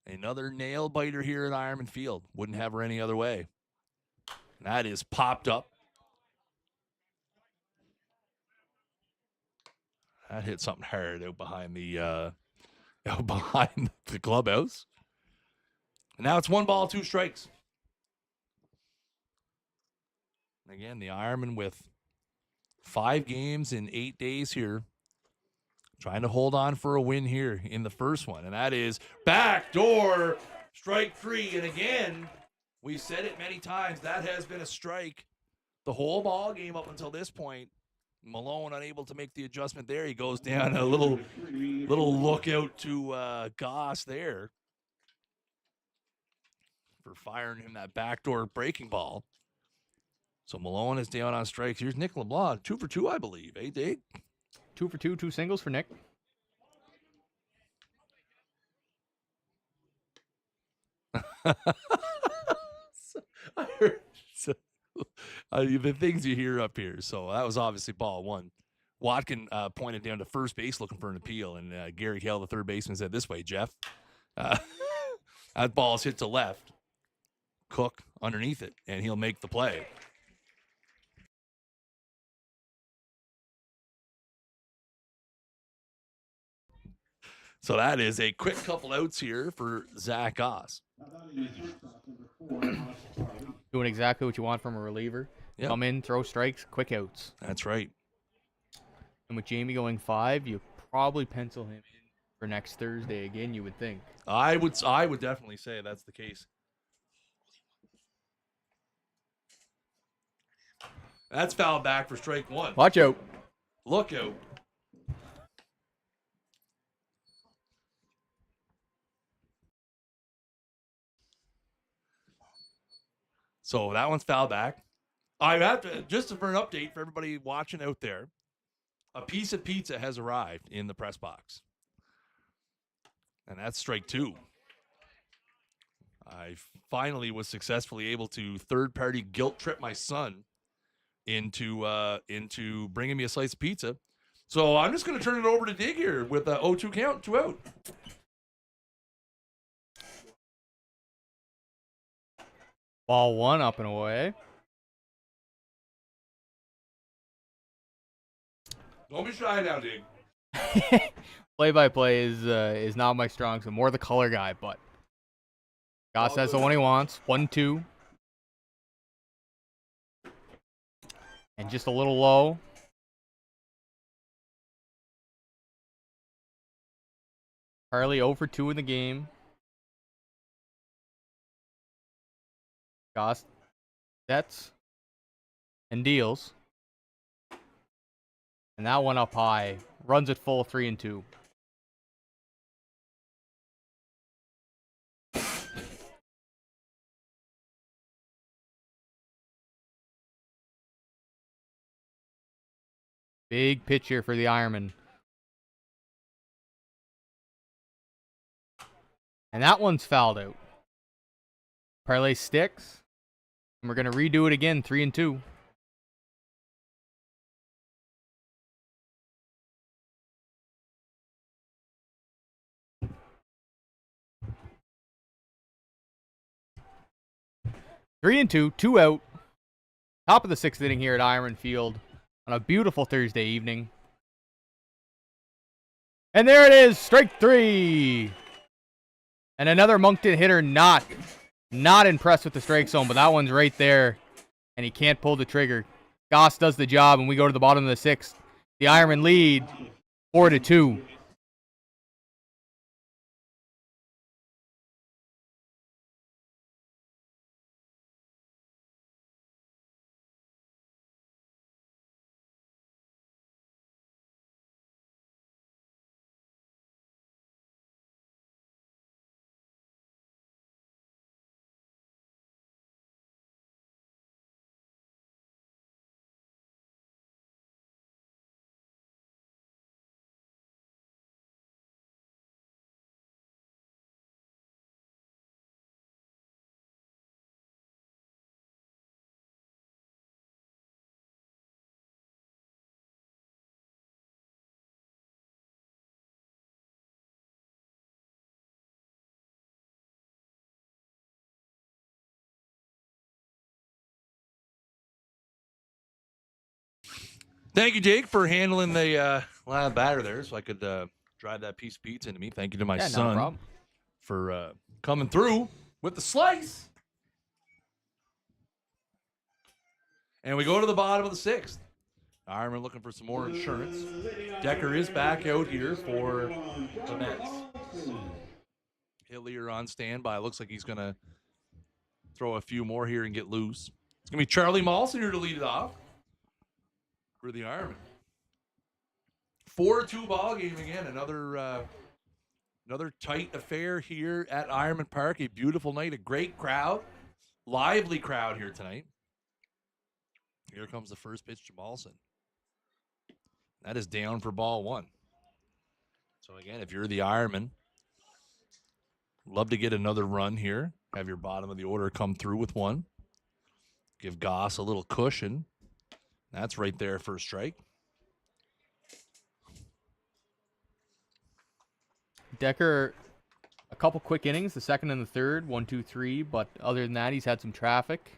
Another nail biter here at Ironman Field. Wouldn't have her any other way. And that is popped up. That hit something hard out behind the clubhouse. And now it's 1 ball, 2 strikes. Again, the Ironman with 5 games in 8 days here. Trying to hold on for a win here in the first one. And that is backdoor strike 3. And again, we've said it many times, that has been a strike the whole ball game up until this point. Malone unable to make the adjustment there. He goes down a little look out to Goss there for firing him that backdoor breaking ball. So Malone is down on strikes. Here's Nick LeBlanc, 2 for 2, I believe. Hey, Dig? 2 for 2, 2 singles for Nick. I heard the things you hear up here. So that was obviously ball 1. Watkin pointed down to first base looking for an appeal, and Gary Hale, the third baseman, said, "This way, Jeff." That ball's hit to left. Cook underneath it, and he'll make the play. So that is a quick couple outs here for Zach Goss. Doing exactly what you want from a reliever. Yep. Come in, throw strikes, quick outs. That's right. And with Jamie going 5, you probably pencil him in for next Thursday again, you would think. I would definitely say that's the case. That's fouled back for strike 1. Watch out. Look out. So that one's fouled back. I have to, just for an update for everybody watching out there, a piece of pizza has arrived in the press box. And that's strike 2. I finally was successfully able to third-party guilt trip my son into bringing me a slice of pizza. So I'm just going to turn it over to Dig here with a 0-2 count, 2 out. Ball 1 up and away. Don't be shy now, Dig. Play-by-play is not my strong, so more the color guy, but Goss has the one he wants. 1-2. And just a little low. Harley 0 for 2 in the game. Goss sets and deals. And that one up high. Runs it full 3-2. Big pitch here for the Ironman. And that one's fouled out. Parlay sticks. And we're going to redo it again, 3-2. Three and two out. Top of the 6th inning here at Ironman Field on a beautiful Thursday evening. And there it is, strike 3. And another Moncton hitter not impressed with the strike zone, but that one's right there, and he can't pull the trigger. Goss does the job, and we go to the bottom of the 6th. The Ironman lead 4-2. Thank you, Jake, for handling the live batter there so I could drive that piece of pizza into me. Thank you to my Yeah, not a son problem. for coming through with the slice. And we go to the bottom of the 6th. Ironman looking for some more insurance. Decker is back out here for the Mets. Hillier on standby. Looks like he's going to throw a few more here and get loose. It's going to be Charlie Mawson here to lead it off for the Ironman. 4-2 ball game again. Another tight affair here at Ironman Park. A beautiful night. A great crowd. Lively crowd here tonight. Here comes the first pitch to Mawson. That is down for ball 1. So again, if you're the Ironman, love to get another run here. Have your bottom of the order come through with one. Give Goss a little cushion. That's right there for a strike. Decker, a couple quick innings, the second and the third, 1, 2, 3. But other than that, he's had some traffic.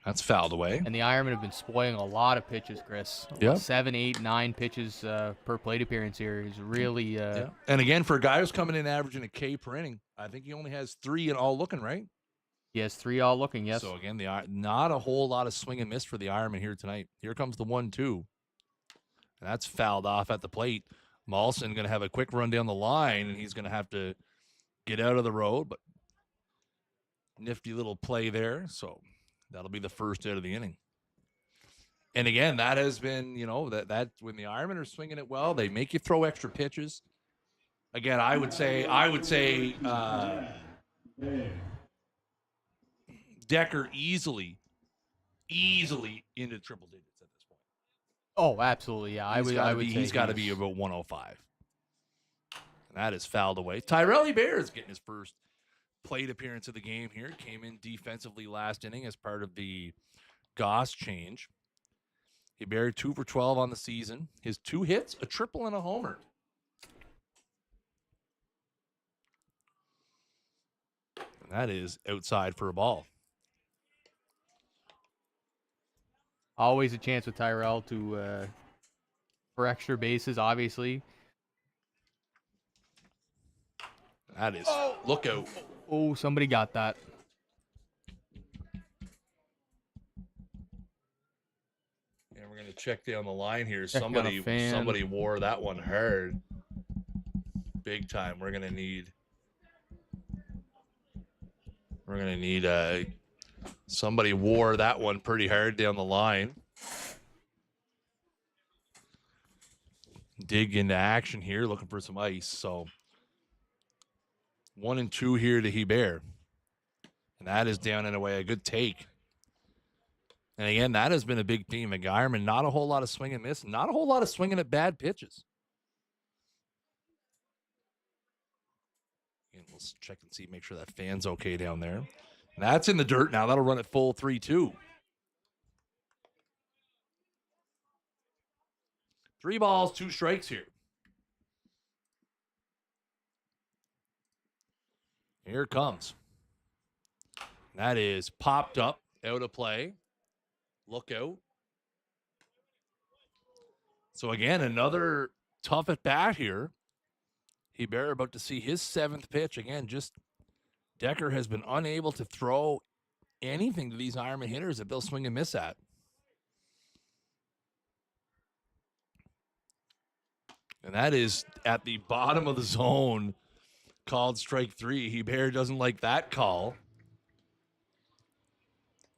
That's fouled away. And the Ironmen have been spoiling a lot of pitches, Chris. Yep. 7, 8, 9 pitches per plate appearance here is really. Yeah. And again, for a guy who's coming in averaging a K per inning, I think he only has 3 in all looking, right? He has 3 all looking, yes. So again, not a whole lot of swing and miss for the Ironman here tonight. Here comes the 1-2. And that's fouled off at the plate. Mawson going to have a quick run down the line, and he's going to have to get out of the road. But nifty little play there. So that'll be the first out of the inning. And again, that has been, that when the Ironmen are swinging it well, they make you throw extra pitches. Again, I would say Decker easily into triple digits at this point. Oh, absolutely, yeah. I would say he's got to be about 105. And that is fouled away. Tyrell Hebert is getting his first plate appearance of the game here. Came in defensively last inning as part of the Goss change. Hebert 2 for 12 on the season. His 2 hits, a triple and a homer. And that is outside for a ball. Always a chance with Tyrell to for extra bases, obviously. That is look out. Oh, somebody got that. And we're gonna check down the line here. Check out a fan. Somebody wore that one hard. Big time. We're gonna need somebody wore that one pretty hard down the line. Dig into action here, looking for some ice. So 1-2 here to Hebert. And that is down and away. A good take. And again, that has been a big theme. At Ironman, not a whole lot of swing and miss. Not a whole lot of swinging at bad pitches. And we'll check and see, make sure that fan's okay down there. And that's in the dirt now. That'll run at full 3-2. 3 balls, 2 strikes here. Here it comes. That is popped up, out of play. Look out. So again, another tough at bat here. Hebert about to see his 7th pitch. Again, just Decker has been unable to throw anything to these Ironman hitters that they'll swing and miss at. And that is at the bottom of the zone, called strike 3. Hebert doesn't like that call.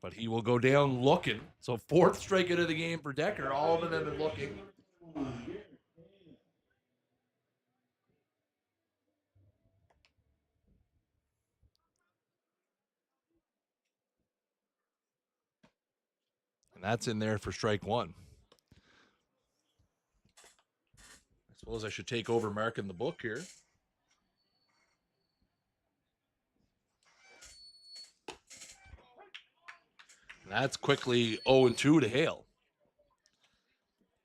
But he will go down looking. So 4th strikeout of the game for Decker. All of them have been looking. And that's in there for strike 1. I suppose I should take over marking the book here. And that's quickly 0-2 to Hale.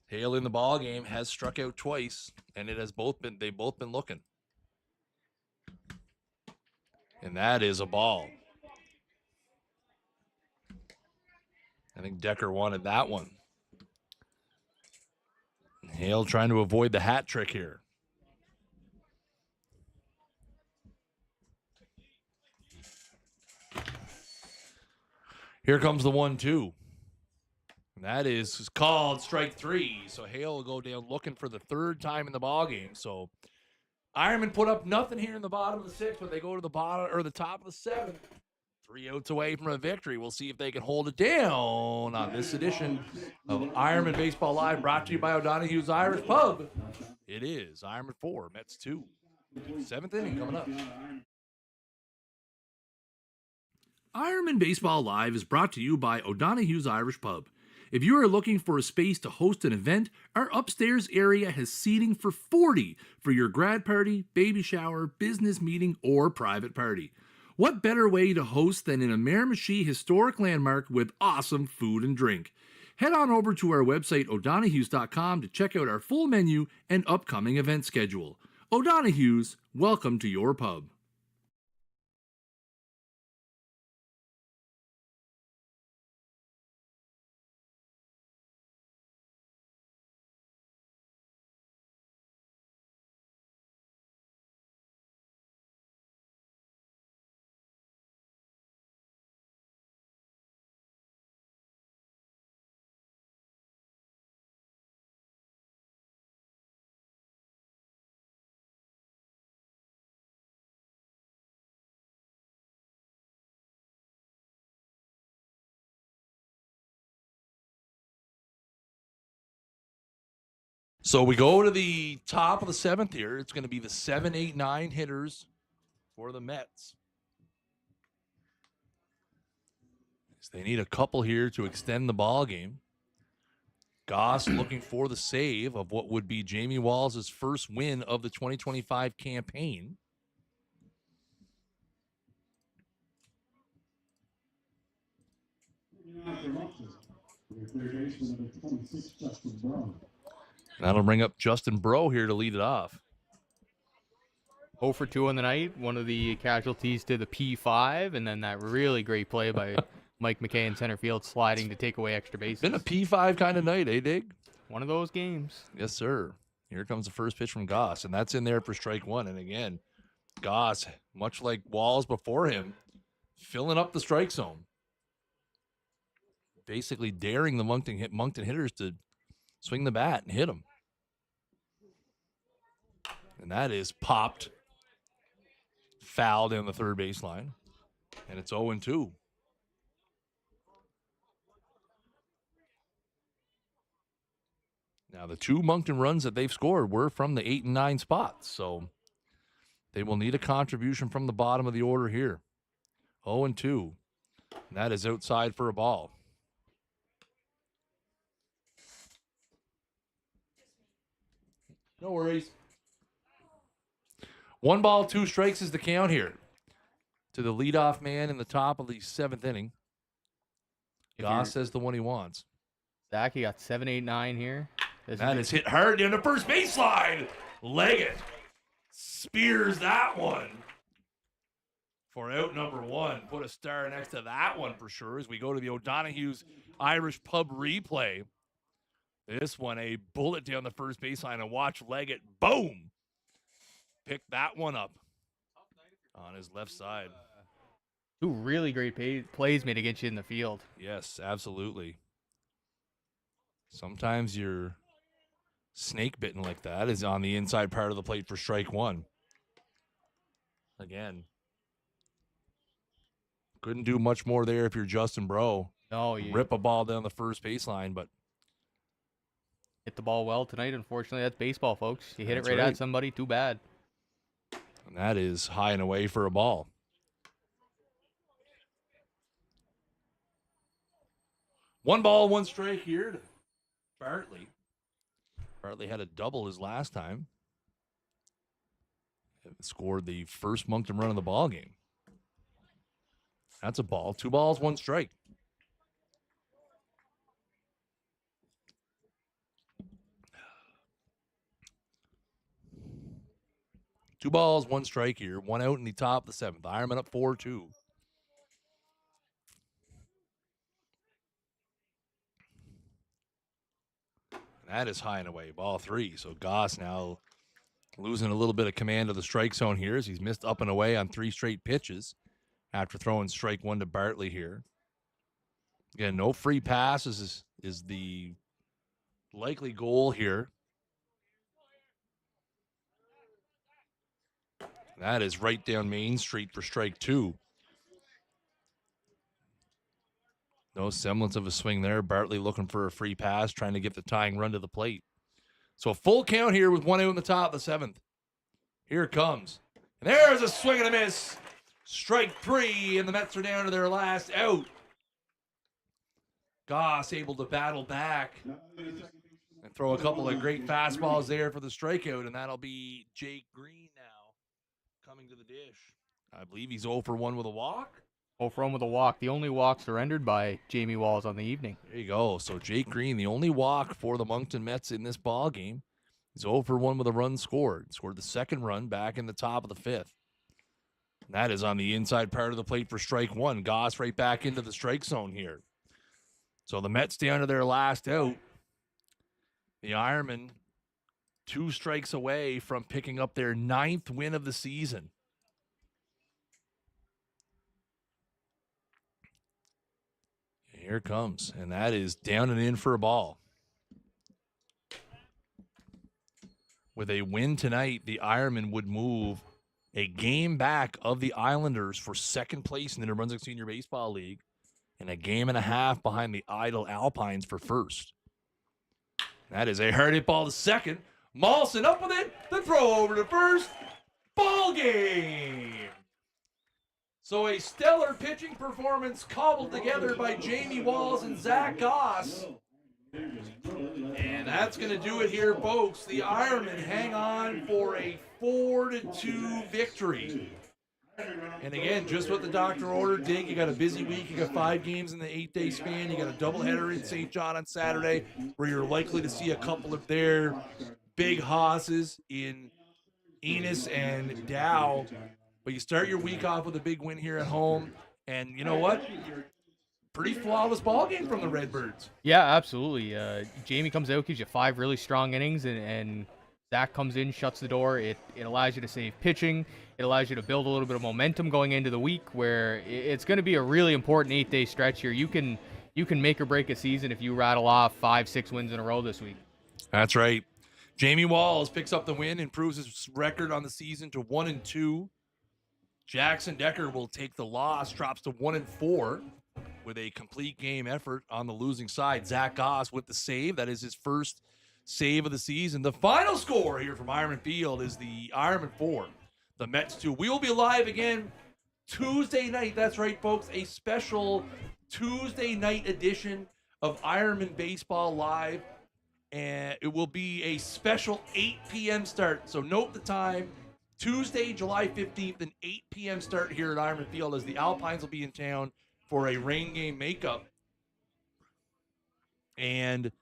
Hale in the ball game has struck out twice, and they've both been looking. And that is a ball. I think Decker wanted that one. Hale trying to avoid the hat trick here. Here comes the 1-2. That is called strike 3. So Hale will go down looking for the third time in the ballgame. So Ironmen put up nothing here in the bottom of the 6th, but they go to the bottom or the top of the 7th. 3 outs away from a victory. We'll see if they can hold it down on this edition of Ironmen Baseball Live, brought to you by O'Donaghues Irish Pub. It is Ironmen 4, Mets 2. 7th inning coming up. Ironmen Baseball Live is brought to you by O'Donaghues Irish Pub. If you are looking for a space to host an event, our upstairs area has seating for 40 for your grad party, baby shower, business meeting, or private party. What better way to host than in a Miramichi historic landmark with awesome food and drink? Head on over to our website, O'Donaghues.com, to check out our full menu and upcoming event schedule. O'Donaghues, welcome to your pub. So we go to the top of the 7th here. It's going to be the 7, 8, 9 hitters for the Mets. They need a couple here to extend the ball game. Goss looking for the save of what would be Jamie Walls' first win of the 2025 campaign. That'll bring up Justin Breaux here to lead it off. 0 for 2 on the night. One of the casualties to the P5, and then that really great play by Mike McKay in center field, sliding to take away extra bases. Been a P5 kind of night, eh, Dig? One of those games. Yes, sir. Here comes the first pitch from Goss, and that's in there for strike 1. And again, Goss, much like Walls before him, filling up the strike zone. Basically daring the Moncton hitters to swing the bat and hit them. And that is popped. Foul down the third baseline. And it's 0-2. Now, the 2 Moncton runs that they've scored were from the 8 and 9 spots. So they will need a contribution from the bottom of the order here. 0-2. And that is outside for a ball. No worries. 1 ball, 2 strikes is the count here to the leadoff man in the top of the 7th inning. Goss says the one he wants. Zach, you got 7, 8, 9 here. That is hit hard down the first baseline. Leggett spears that one for out number 1. Put a star next to that one for sure as we go to the O'Donaghues Irish Pub replay. This one, a bullet down the first baseline, and watch Leggett, boom, pick that one up on his left side. 2 really great plays made to get you in the field. Yes, absolutely. Sometimes you're snake bitten like that is on the inside part of the plate for strike 1. Again, couldn't do much more there if you're Justin Breaux. No, you rip a ball down the first baseline, but hit the ball well tonight. Unfortunately, that's baseball, folks. You hit it right at somebody, too bad. And that is high and away for a ball. One ball, 1 strike here to Bartley. Bartley had a double his last time. Scored the first Moncton run of the ball game. That's a ball. 2 balls, 1 strike. Two balls, 1 strike here. 1 out in the top of the 7th. Ironmen up 4-2. That is high and away, ball 3. So Goss now losing a little bit of command of the strike zone here as he's missed up and away on 3 straight pitches after throwing strike 1 to Bartley here. Again, no free passes is the likely goal here. That is right down Main Street for strike 2. No semblance of a swing there. Bartley looking for a free pass, trying to get the tying run to the plate. So a full count here with 1 out in the top of the 7th. Here it comes. And there's a swing and a miss. Strike 3, and the Mets are down to their last out. Goss able to battle back and throw a couple of great fastballs there for the strikeout, and that'll be Jake Green now coming to the dish. I believe he's 0 for 1 with a walk. 0 for 1 with a walk. The only walk surrendered by Jamie Walls on the evening. There you go. So Jake Green, the only walk for the Moncton Mets in this ball game. He's 0 for 1 with a run scored. Scored the second run back in the top of the 5th. And that is on the inside part of the plate for strike 1. Goss right back into the strike zone here. So the Mets down to their last out. The Ironmen 2 strikes away from picking up their 9th win of the season. Here it comes, and that is down and in for a ball. With a win tonight, the Ironmen would move a game back of the Islanders for second place in the New Brunswick Senior Baseball League and a game and a half behind the idle Alpines for first. That is a hard hit ball to second. Molson up with it. The throw over to first. Ball game. So a stellar pitching performance cobbled together by Jamie Walls and Zach Goss. And that's going to do it here, folks. The Ironmen hang on for a 4-2 victory. And again, just what the doctor ordered, Dig. You got a busy week. You got 5 games in the 8-day span. You got a doubleheader in St. John on Saturday where you're likely to see a couple of their big hosses in Enos and Dow. But you start your week off with a big win here at home. And you know what? Pretty flawless ball game from the Redbirds. Yeah, absolutely. Jamie comes out, gives you 5 really strong innings, and Zach comes in, shuts the door. It allows you to save pitching. It allows you to build a little bit of momentum going into the week where it's going to be a really important 8-day stretch here. You can make or break a season if you rattle off 5-6 wins in a row this week. That's right. Jamie Walls picks up the win, improves his record on the season to 1-2. Jackson Decker will take the loss, drops to 1-4 with a complete game effort on the losing side. Zach Goss with the save. That is his first save of the season. The final score here from Ironman Field is the Ironman 4, the Mets 2. We will be live again Tuesday night. That's right, folks. A special Tuesday night edition of Ironman Baseball Live. And it will be a special 8 p.m. start. So note the time. Tuesday, July 15th, an 8 p.m. start here at Ironman Field as the Alpines will be in town for a rain game makeup. And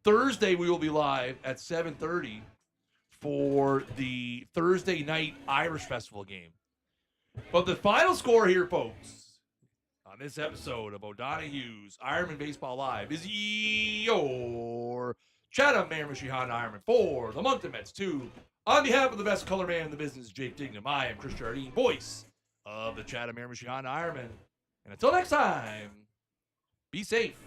Thursday, we will be live at 7:30 for the Thursday night Irish Festival game. But the final score here, folks, on this episode of O'Donaghues Ironmen Baseball Live is your Chatham Miramichi Ironman 4, the Moncton Mets 2. On behalf of the best color man in the business, Jake Dignam, I am Chris Jardine, voice of the Chatham Miramichi Ironmen. And until next time, be safe.